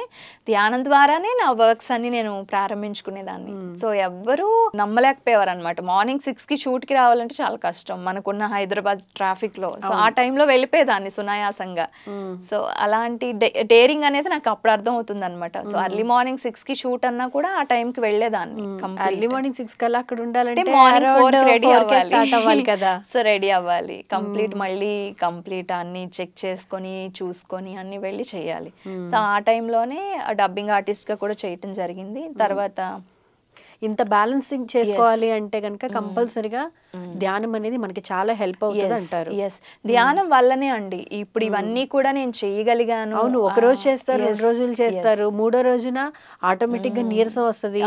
S2: ధ్యానం ద్వారానే నా వర్క్స్ అన్ని నేను ప్రారంభించుకునేదాన్ని. సో ఎవ్వరూ నమ్మలేకపోయేవారు అనమాట. మార్నింగ్ 6కి షూట్కి రావాలంటే చాలా కష్టం మనకున్న హైదరాబాద్ ట్రాఫిక్ లో. సో ఆ టైంలో వెళ్ళిపోయేదాన్ని సునాయాసంగా. సో అలాంటి డేరింగ్ అనేది నాకు అప్పుడు అర్థం అవుతుంది అనమాట. సో ఎర్లీ మార్నింగ్ 6కి షూట్ అన్నా కూడా ఆ టైంకి వెళ్ళేదాన్ని.
S1: ఎర్లీ మార్నింగ్ 6 కల్లా అక్కడ ఉండాలంటే
S2: మార్నింగ్ 4కి రెడీ
S1: అవ్వాలి కదా.
S2: సో రెడీ అవ్వాలి, మళ్ళీ కంప్లీట్ అన్ని చెక్ చేసుకొని చూసుకొని అన్ని వెళ్ళి చేయాలి. సో ఆ టైంలోనే డబ్బింగ్ ఆర్టిస్ట్ గా కూడా చేయటం జరిగింది. తర్వాత
S1: ఇంత బ్యాలెన్సింగ్ చేసుకోవాలి అంటే కనుక కంపల్సరీగా ధ్యానం అనేది మనకి చాలా హెల్ప్ అవుతుంది అంటారు.
S2: ధ్యానం వల్లనే అండి ఇప్పుడు ఇవన్నీ కూడా నేను చేయగలిగాను.
S1: అవును, ఒక రోజు చేస్తారు, 2 రోజులు చేస్తారు, 3వ రోజున ఆటోమేటిక్ గా నీరసం వస్తుంది,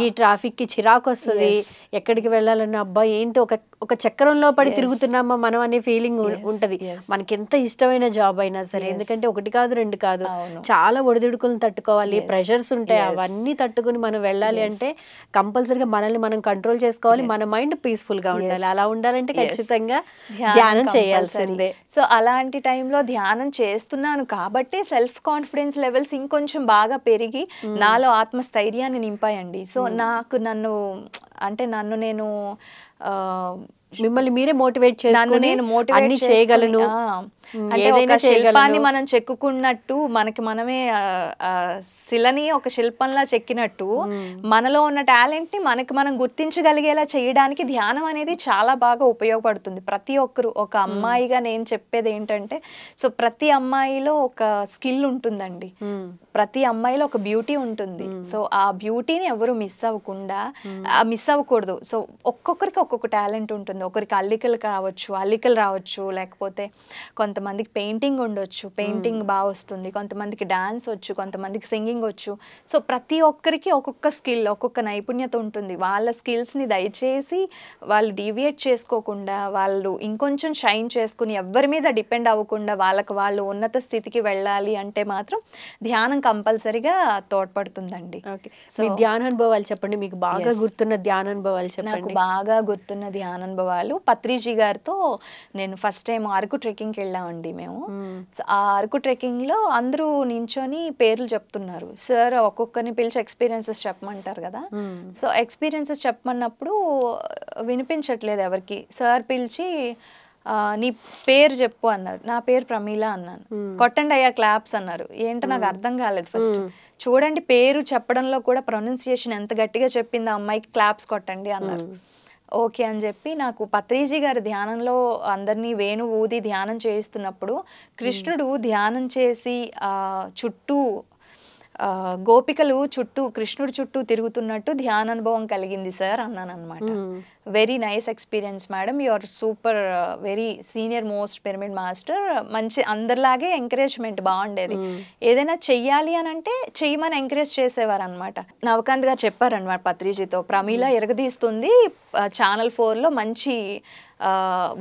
S1: ఈ ట్రాఫిక్ కి చిరాకు వస్తుంది, ఎక్కడికి వెళ్ళాలన్న అబ్బా ఏంటి ఒక చక్రంలో పడి తిరుగుతున్నామా మనం అనే ఫీలింగ్ ఉంటది. మనకి ఎంత ఇష్టమైన జాబ్ అయినా సరే, ఎందుకంటే 1 కాదు 2 కాదు, చాలా ఒడిదుడుకులను తట్టుకోవాలి, ప్రెషర్స్ ఉంటాయి, అవన్నీ తట్టుకుని మనం వెళ్ళాలి అంటే కంపల్సరీగా మనల్ని మనం కంట్రోల్ చేసుకోవాలి, మన మైండ్ పీస్ఫుల్ గా ఉండాలి. అలా ఉండాలంటే ఖచ్చితంగా ధ్యానం చేయాల్సిందే.
S2: సో అలాంటి టైంలో ధ్యానం చేస్తున్నాను కాబట్టి సెల్ఫ్ కాన్ఫిడెన్స్ లెవెల్స్ ఇంకొంచెం బాగా పెరిగి నాలో ఆత్మస్థైర్యాన్ని నింపాయండి. సో నన్ను నేను
S1: మిమ్మల్ని మీరే మోటివేట్
S2: నన్ను
S1: చేసుకొని
S2: నేను మోటివేట్
S1: అన్ని చేయగలను,
S2: అంటే
S1: ఏదైనా
S2: ఒక శిల్పాన్ని
S1: చేయగలను.
S2: మనం చెక్కుకున్నట్టు మనకి మనమే శిలని ఒక శిల్పంలా చెక్కినట్టు మనలో ఉన్న టాలెంట్ ని మనకి మనం గుర్తించగలిగేలా చేయడానికి ధ్యానం అనేది చాలా బాగా ఉపయోగపడుతుంది. ప్రతి ఒక్కరు, ఒక అమ్మాయిగా నేను చెప్పేది ఏంటంటే, సో ప్రతి అమ్మాయిలో ఒక స్కిల్ ఉంటుందండి, ప్రతి అమ్మాయిలో ఒక బ్యూటీ ఉంటుంది. సో ఆ బ్యూటీని ఎవరు మిస్ అవ్వకూడదు. సో ఒక్కొక్కరికి ఒక్కొక్క టాలెంట్ ఉంటుంది. ఒకరికి అల్లికలు రావచ్చు, లేకపోతే కొంతమందికి పెయింటింగ్ ఉండొచ్చు, పెయింటింగ్ బాగా వస్తుంది, కొంతమందికి డాన్స్ వచ్చు, కొంతమందికి సింగింగ్ వచ్చు. సో ప్రతి ఒక్కరికి ఒక్కొక్క స్కిల్, ఒక్కొక్క నైపుణ్యత ఉంటుంది. వాళ్ళ స్కిల్స్ని దయచేసి వాళ్ళు డీవియేట్ చేసుకోకుండా, వాళ్ళు ఇంకొంచెం షైన్ చేసుకుని ఎవరి మీద డిపెండ్ అవ్వకుండా వాళ్ళు ఉన్నత స్థితికి వెళ్ళాలి అంటే మాత్రం ధ్యానం కంపల్సరీగా తోడ్పడుతుందండి.
S1: మీ ధ్యానానుభవాలు చెప్పండి, మీకు బాగా గుర్తున్న ధ్యానానుభవాలు చెప్పండి.
S2: నాకు బాగా గుర్తున్న ధ్యానానుభవాలు, పత్రిజీ గారితో నేను ఫస్ట్ టైం అరకు ట్రెక్కింగ్కి వెళ్ళామండి మేము. ఆ అరకు ట్రెక్కింగ్ లో అందరూ నించొని పేర్లు చెప్తున్నారు. సార్ ఒక్కొక్కరిని పిలిచి ఎక్స్పీరియన్సెస్ చెప్పమంటారు కదా, సో ఎక్స్పీరియన్సెస్ చెప్పమన్నప్పుడు వినిపించట్లేదు ఎవరికి. సార్ పిలిచి నీ పేరు చెప్పు అన్నారు. నా పేరు ప్రమీల అన్నాను. కొట్టండి అయ్యా క్లాప్స్ అన్నారు. ఏంటో నాకు అర్థం కాలేదు ఫస్ట్. చూడండి పేరు చెప్పడంలో కూడా ప్రొనౌన్సియేషన్ ఎంత గట్టిగా చెప్పింది ఆ అమ్మాయికి, క్లాప్స్ కొట్టండి అన్నారు. ఓకే అని చెప్పి, నాకు పత్రిజీ గారి ధ్యానంలో అందరినీ వేణు ఊది ధ్యానం చేయిస్తున్నప్పుడు కృష్ణుడు ధ్యానం చేసి చుట్టూ గోపికలు కృష్ణుడు చుట్టూ తిరుగుతున్నట్టు ధ్యానానుభవం కలిగింది సార్ అన్నాను అనమాట. Very nice experience madam, you are super, very senior most pyramid master. మంచి అందరిలాగే ఎంకరేజ్మెంట్ బాగుండేది. ఏదైనా చెయ్యాలి అని అంటే చెయ్యమని ఎంకరేజ్ చేసేవారు అనమాట. నవకాంత్ గారు చెప్పారనమాట పత్రిజీతో, ప్రమీల ఎరగదీస్తుంది, ఛానల్ 4లో మంచి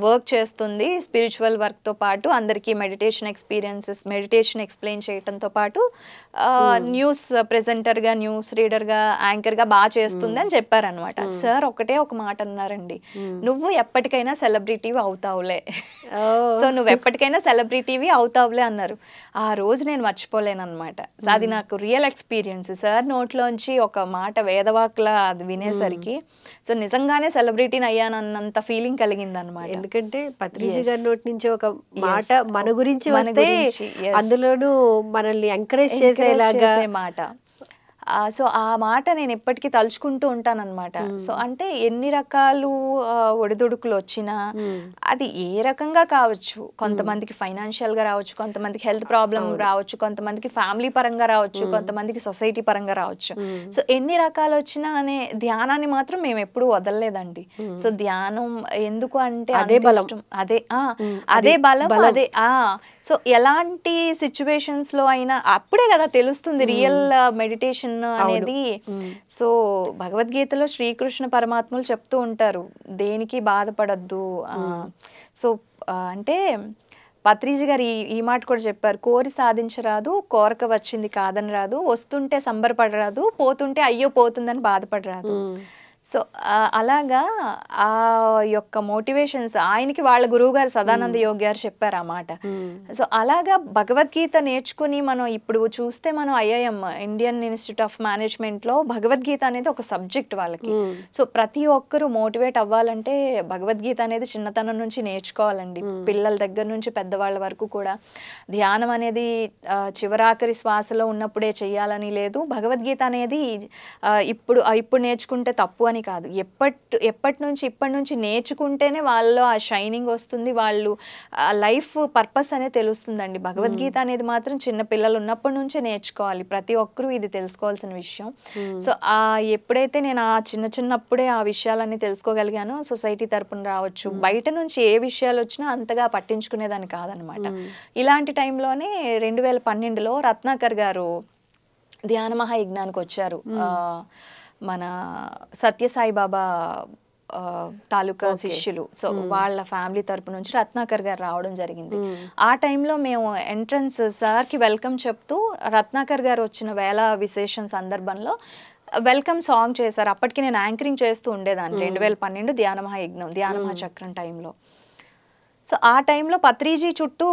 S2: వర్క్ చేస్తుంది, స్పిరిచువల్ వర్క్తో పాటు అందరికీ మెడిటేషన్ ఎక్స్ప్లెయిన్ చేయడంతో పాటు న్యూస్ ప్రెజెంటర్గా, న్యూస్ రీడర్గా, యాంకర్గా బాగా చేస్తుంది అని చెప్పారనమాట. సార్ ఒకటే ఒక మాట అన్నారండి, నువ్వు ఎప్పటికైనా సెలబ్రిటీవి అవుతావులే, సో నువ్వు ఎప్పటికైనా సెలబ్రిటీవి అవుతావులే అన్నారు. ఆ రోజు నేను మర్చిపోలేనమాట. అది నాకు రియల్ ఎక్స్పీరియన్స్. సార్ నోట్లోంచి ఒక మాట వేదవాక్లా అది వినేసరికి, సో నిజంగానే సెలబ్రిటీని అయ్యానన్నంత ఫీలింగ్ కలిగింది అన్నమాట.
S1: ఎందుకంటే పత్రిజీ గారి నోటి నుంచి ఒక మాట మన గురించి వస్తే, అందులోనూ మనల్ని ఎంకరేజ్ చేసేలాగా
S2: మాట. సో ఆ మాట నేను ఎప్పటికీ తలుచుకుంటూ ఉంటానన్నమాట. సో అంటే ఎన్ని రకాలు ఒడిదుడుకులు వచ్చినా అది ఏ రకంగా కావచ్చు, కొంతమందికి ఫైనాన్షియల్ గా రావచ్చు, కొంతమందికి హెల్త్ ప్రాబ్లం రావచ్చు, కొంతమందికి ఫ్యామిలీ పరంగా రావచ్చు, కొంతమందికి సొసైటీ పరంగా రావచ్చు. సో ఎన్ని రకాలు వచ్చినా అనే ధ్యానాన్ని మాత్రం మేము ఎప్పుడూ వదలలేదండి. సో ధ్యానం ఎందుకు అంటే అదే బలం, అదే బలం, అదే సో ఎలాంటి సిచ్యువేషన్స్ లో అయినా అప్పుడే కదా తెలుస్తుంది రియల్ మెడిటేషన్ అనేది. సో భగవద్గీతలో శ్రీకృష్ణ పరమాత్మలు చెప్తూ ఉంటారు, దేనికి బాధపడద్దు. సో అంటే పత్రిజీ గారు ఈ మాట కూడా చెప్పారు, కోరి సాధించరాదు, కోరక వచ్చింది కాదని రాదు, వస్తుంటే సంబరపడరాదు, పోతుంటే అయ్యో పోతుందని బాధపడరాదు. సో అలాగా ఆ యొక్క మోటివేషన్స్ ఆయనకి వాళ్ళ గురువు గారు సదానంద యోగి గారు చెప్పారు ఆ మాట. సో అలాగా భగవద్గీత నేర్చుకుని మనం ఇప్పుడు చూస్తే, మనం IIM Indian institute of management లో భగవద్గీత అనేది ఒక సబ్జెక్ట్ వాళ్ళకి. సో ప్రతి ఒక్కరు మోటివేట్ అవ్వాలంటే భగవద్గీత అనేది చిన్నతనం నుంచి నేర్చుకోవాలండి. పిల్లల దగ్గర నుంచి పెద్దవాళ్ళ వరకు కూడా ధ్యానం అనేది చివరాఖరి శ్వాసలో ఉన్నప్పుడే చెయ్యాలని లేదు. భగవద్గీత అనేది ఇప్పుడు నేర్చుకుంటే తప్పు అని కాదు, ఇప్పటి నుంచి నేర్చుకుంటేనే వాళ్ళలో ఆ షైనింగ్ వస్తుంది, వాళ్ళు లైఫ్ పర్పస్ అనేది తెలుస్తుందండి. భగవద్గీత అనేది మాత్రం చిన్న పిల్లలు ఉన్నప్పటి నుంచే నేర్చుకోవాలి, ప్రతి ఒక్కరూ ఇది తెలుసుకోవాల్సిన విషయం. సో ఎప్పుడైతే నేను ఆ చిన్నప్పుడే ఆ విషయాలన్నీ తెలుసుకోగలిగానో, సొసైటీ తరపున రావచ్చు, బయట నుంచి ఏ విషయాలు వచ్చినా అంతగా పట్టించుకునేదాన్ని కాదనమాట. ఇలాంటి టైంలోనే 2012లో రత్నాకర్ గారు ధ్యాన మహాయజ్ఞానికి వచ్చారు. మన సత్యసాయి బాబా తాలూకా శిష్యులు, సో వాళ్ళ ఫ్యామిలీ తరపు నుంచి రత్నాకర్ గారు రావడం జరిగింది. ఆ టైంలో మేము ఎంట్రన్స్ సార్కి వెల్కమ్ చెప్తూ రత్నాకర్ గారు వచ్చిన వేళ విశేషం సందర్భంలో వెల్కమ్ సాంగ్ చేశారు. అప్పటికి నేను యాంకరింగ్ చేస్తూ ఉండేదాన్ని 2012 ధ్యాన మహాయజ్ఞం, ధ్యాన మహాచక్రం టైంలో. సో ఆ టైంలో పత్రిజీ చుట్టూ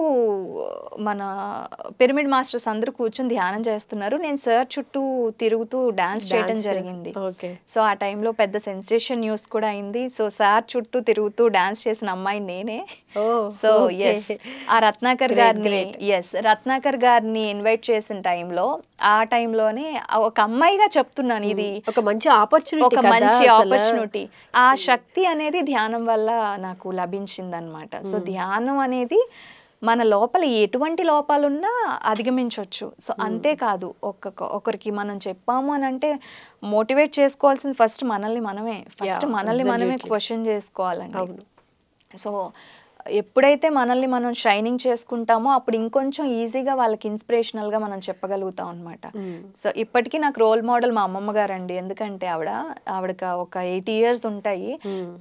S2: మన పిరమిడ్ మాస్టర్స్ అందరూ కూర్చొని ధ్యానం చేస్తున్నారు. నేను సార్ చుట్టూ తిరుగుతూ డాన్స్ చేయడం జరిగింది. సో ఆ టైంలో పెద్ద సెన్సేషన్ న్యూస్ కూడా అయింది. సో సార్ చుట్టూ తిరుగుతూ డాన్స్ చేసిన అమ్మాయి నేనే. సో ఎస్, ఆ రత్నాకర్ గారిని ఇన్వైట్ చేసిన టైంలో, ఆ టైంలోనే ఒక అమ్మాయిగా చెప్తున్నాను, ఇది
S1: ఒక మంచి ఆపర్చునిటీ.
S2: ఆ శక్తి అనేది ధ్యానం వల్ల నాకు లభించింది అనమాట. సో ధ్యానం అనేది మన లోపల ఎటువంటి లోపాలున్నా అధిగమించవచ్చు. సో అంతేకాదు, ఒకరికి మనం చెప్పాము అని అంటే మోటివేట్ చేసుకోవాల్సింది ఫస్ట్ మనల్ని మనమే క్వశ్చన్ చేసుకోవాలండి. సో ఎప్పుడైతే మనల్ని మనం షైనింగ్ చేసుకుంటామో అప్పుడు ఇంకొంచెం ఈజీగా వాళ్ళకి ఇన్స్పిరేషనల్గా మనం చెప్పగలుగుతాం అనమాట. సో ఇప్పటికీ నాకు రోల్ మోడల్ మా అమ్మమ్మ గారండి. ఎందుకంటే ఆవిడకి ఒక 80 years ఉంటాయి.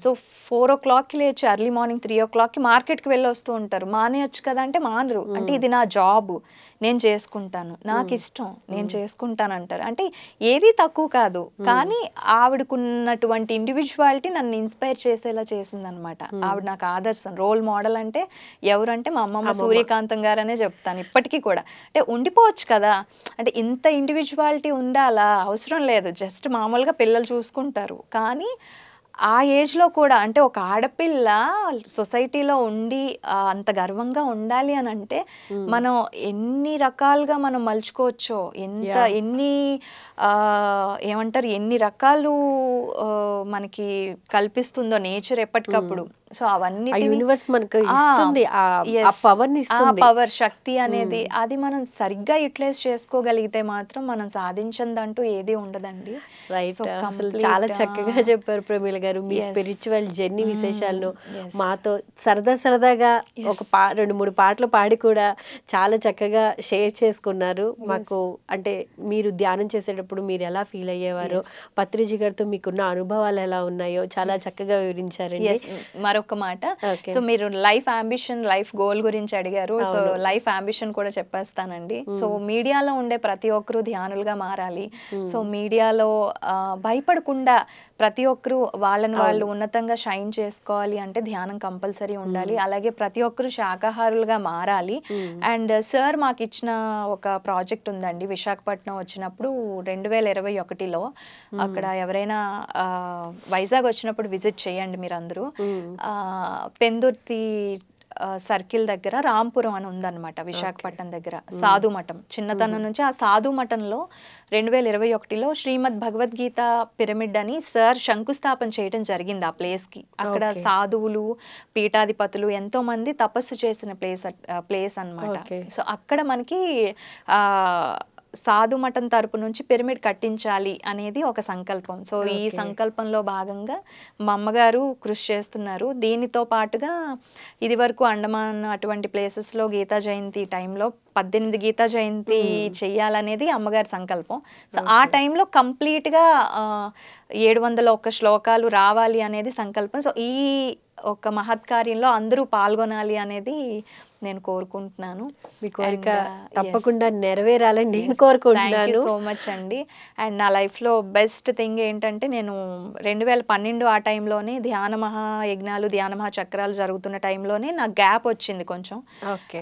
S2: సో 4 o'clockకి లేచి ఎర్లీ మార్నింగ్ 3 o'clockకి మార్కెట్కి వెళ్ళి వస్తూ ఉంటారు. మానేయచ్చు కదా అంటే మానరు. అంటే ఇది నా జాబ్, నేను చేసుకుంటాను, నాకు ఇష్టం, నేను చేసుకుంటాను అంటారు. అంటే ఏది తక్కువ కాదు, కానీ ఆవిడకున్నటువంటి ఇండివిజువాలిటీ నన్ను ఇన్స్పైర్ చేసేలా చేసిందనమాట. ఆవిడ నాకు ఆదర్శం, రోల్ మోడల్ అంటే ఎవరంటే మా అమ్మమ్మ సూర్యకాంతం గారనే చెప్తాను ఇప్పటికీ కూడా. అంటే ఉండిపోవచ్చు కదా, అంటే ఇంత ఇండివిజువాలిటీ ఉండాలా, అవసరం లేదు, జస్ట్ మామూలుగా పిల్లలు చూసుకుంటారు. కానీ ఆ ఏజ్లో కూడా అంటే ఒక ఆడపిల్ల సొసైటీలో ఉండి అంత గర్వంగా ఉండాలి అని అంటే మనం ఎన్ని రకాలుగా మనం మలుచుకోవచ్చో, ఎన్ని ఏమంటారు, ఎన్ని రకాలు మనకి కల్పిస్తుందో నేచర్ ఎప్పటికప్పుడు. సో అవన్నీ
S1: యూనివర్స్ మనకు ఇస్తుంది, ఆ
S2: పవర్, శక్తి అనేది అది మనం సరిగ్గా యూటిలైజ్ చేసుకోగలిగితే మాత్రం మనం సాధించదంటూ ఏది ఉండదండి.
S1: రైట్, అసలు చాలా చక్కగా చెప్పారు ప్రమీల గారు. మీ స్పిరిచువల్ జర్నీ విశేషాలను మాతో సరదాగా ఒక 2-3 పాటలు పాడి కూడా చాలా చక్కగా షేర్ చేసుకున్నారు. మాకు అంటే మీరు ధ్యానం చేసేటప్పుడు మీరు ఎలా ఫీల్ అయ్యేవారో, పత్రిజీ గారితో మీకున్న అనుభవాలు ఎలా ఉన్నాయో చాలా చక్కగా వివరించారండి.
S2: మరొక మాట, సో మీరు లైఫ్ అంబిషన్, లైఫ్ గోల్ గురించి అడిగారు. సో లైఫ్ అంబిషన్ కూడా చెప్పేస్తానండి. సో మీడియాలో ఉండే ప్రతి ఒక్కరూ ధ్యానులుగా మారాలి. సో మీడియాలో భయపడకుండా ప్రతి ఒక్కరూ వాళ్ళని వాళ్ళు ఉన్నతంగా షైన్ చేసుకోవాలి అంటే ధ్యానం కంపల్సరీ ఉండాలి. అలాగే ప్రతి ఒక్కరూ శాకాహారులుగా మారాలి. అండ్ సార్ మాకు ఇచ్చిన ఒక ప్రాజెక్ట్ ఉందండి, విశాఖపట్నం వచ్చినప్పుడు 2021లో. అక్కడ ఎవరైనా వైజాగ్ వచ్చినప్పుడు విజిట్ చేయండి మీరు అందరూ. పెందుర్తి సర్కిల్ దగ్గర రాంపురం అని ఉందన్నమాట, విశాఖపట్నం దగ్గర సాధు మఠం. చిన్నతనం నుంచి ఆ సాధు మఠంలో 2021లో శ్రీమద్ భగవద్గీత పిరమిడ్ అని సార్ శంకుస్థాపన చేయడం జరిగింది ఆ ప్లేస్కి. అక్కడ సాధువులు, పీఠాధిపతులు ఎంతో మంది తపస్సు చేసిన ప్లేస్ అన్నమాట. సో అక్కడ మనకి సాధు మఠం తరపు నుంచి పిరమిడ్ కట్టించాలి అనేది ఒక సంకల్పం. సో ఈ సంకల్పంలో భాగంగా మా అమ్మగారు కృషి చేస్తున్నారు. దీనితో పాటుగా ఇది వరకు అండమాన్ అటువంటి ప్లేసెస్లో గీతా జయంతి టైంలో 18 గీతా జయంతి చెయ్యాలనేది అమ్మగారి సంకల్పం. సో ఆ టైంలో కంప్లీట్గా 701 శ్లోకాలు రావాలి అనేది సంకల్పం. సో ఈ ఒక మహత్కార్యంలో అందరూ పాల్గొనాలి అనేది నేను కోరుకుంటున్నాను.
S1: మీ కోరిక తప్పకుండా నెరవేరాలని నేను కోరుకుంటున్నాను.
S2: సో మచ్ అండి. అండ్ నా లైఫ్లో బెస్ట్ థింగ్ ఏంటంటే, నేను 2012 ఆ టైంలోనే ధ్యాన మహాయజ్ఞాలు, ధ్యాన మహాచక్రాలు జరుగుతున్న టైంలోనే నాకు గ్యాప్ వచ్చింది కొంచెం.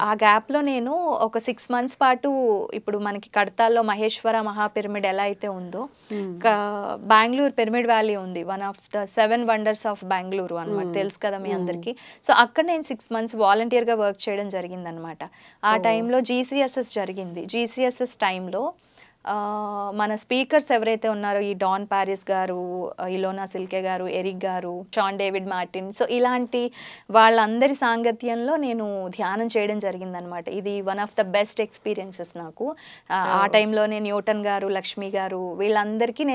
S2: ఆ గ్యాప్లో నేను ఒక 6 months పాటు, ఇప్పుడు మనకి కడతాల్లో మహేశ్వర మహాపిరమిడ్ ఎలా అయితే ఉందో, బెంగళూరు పిరమిడ్ వ్యాలీ ఉంది, one of the 7 wonders of Bengaluru అన్నమాట, తెలుసు కదా మీ అందరికీ. సో అక్కడ నేను 6 months వాలంటీర్గా వర్క్ చేయడం జరిగిందనమాట. ఆ టైంలో GCSS జరిగింది. GCSS టైంలో మన స్పీకర్స్ ఎవరైతే ఉన్నారో, ఈ డాన్ పారిస్ గారు, ఇలోనా సిల్కే గారు, ఎరిక్ గారు, షాన్ డేవిడ్ మార్టిన్, సో ఇలాంటి వాళ్ళందరి సాంగత్యంలో నేను ధ్యానం చేయడం జరిగిందనమాట. ఇది one of the best experiences నాకు. ఆ టైంలోనే న్యూటన్ గారు, లక్ష్మి గారు, వీళ్ళందరికీ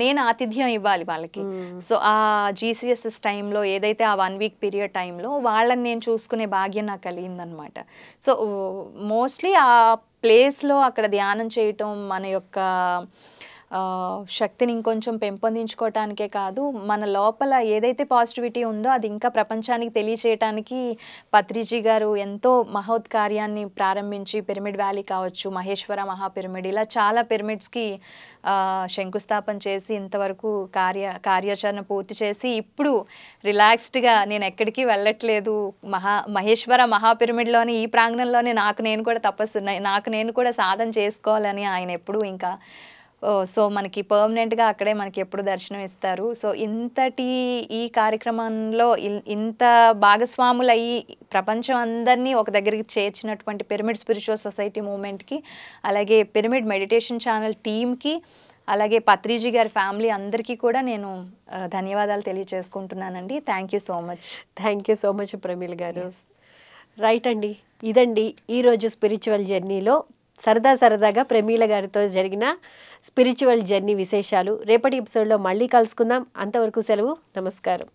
S2: నేను ఆతిథ్యం ఇవ్వాలి వాళ్ళకి. సో ఆ GCSS టైంలో ఏదైతే ఆ 1 week పీరియడ్ టైంలో వాళ్ళని నేను చూసుకునే భాగ్యం నాకు కలిగిందనమాట. సో మోస్ట్లీ ఆ ప్లేస్లో అక్కడ ధ్యానం చేయటం, మన యొక్క శక్తిని ఇంకొంచెం పెంపొందించుకోవటానికే కాదు, మన లోపల ఏదైతే పాజిటివిటీ ఉందో అది ఇంకా ప్రపంచానికి తెలియచేయటానికి పత్రిజీ గారు ఎంతో మహోత్కార్యాన్ని ప్రారంభించి పిరమిడ్ వ్యాలీ కావచ్చు, మహేశ్వర మహాపిరమిడ్, ఇలా చాలా పిరమిడ్స్కి శంకుస్థాపన చేసి ఇంతవరకు కార్యాచరణ పూర్తి చేసి ఇప్పుడు రిలాక్స్డ్గా నేను ఎక్కడికి వెళ్ళట్లేదు, మహేశ్వర మహాపిరమిడ్లోని ఈ ప్రాంగణంలోనే నేను కూడా తపస్సు, నేను కూడా సాధన చేసుకోవాలని ఆయన ఎప్పుడు ఇంకా సో మనకి పర్మనెంట్గా అక్కడే మనకి ఎప్పుడు దర్శనం ఇస్తారు. సో ఈ కార్యక్రమంలో ఇంత భాగస్వాములు అయ్యి ప్రపంచం అందరినీ ఒక దగ్గరికి చేర్చినటువంటి పిరమిడ్ స్పిరిచువల్ సొసైటీ మూవ్మెంట్కి, అలాగే పిరమిడ్ మెడిటేషన్ ఛానల్ టీమ్కి, అలాగే పత్రిజీ గారి ఫ్యామిలీ అందరికీ కూడా నేను ధన్యవాదాలు తెలియజేసుకుంటున్నానండి. Thank you so much.
S1: Thank you so much Pramila garu. Right అండి, ఇదండి ఈరోజు స్పిరిచువల్ జర్నీలో సరదాగా ప్రమీల గారితో జరిగిన స్పిరిచువల్ జర్నీ విశేషాలు. రేపటి ఎపిసోడ్లో మళ్ళీ కలుసుకుందాం. అంతవరకు సెలవు. నమస్కారం.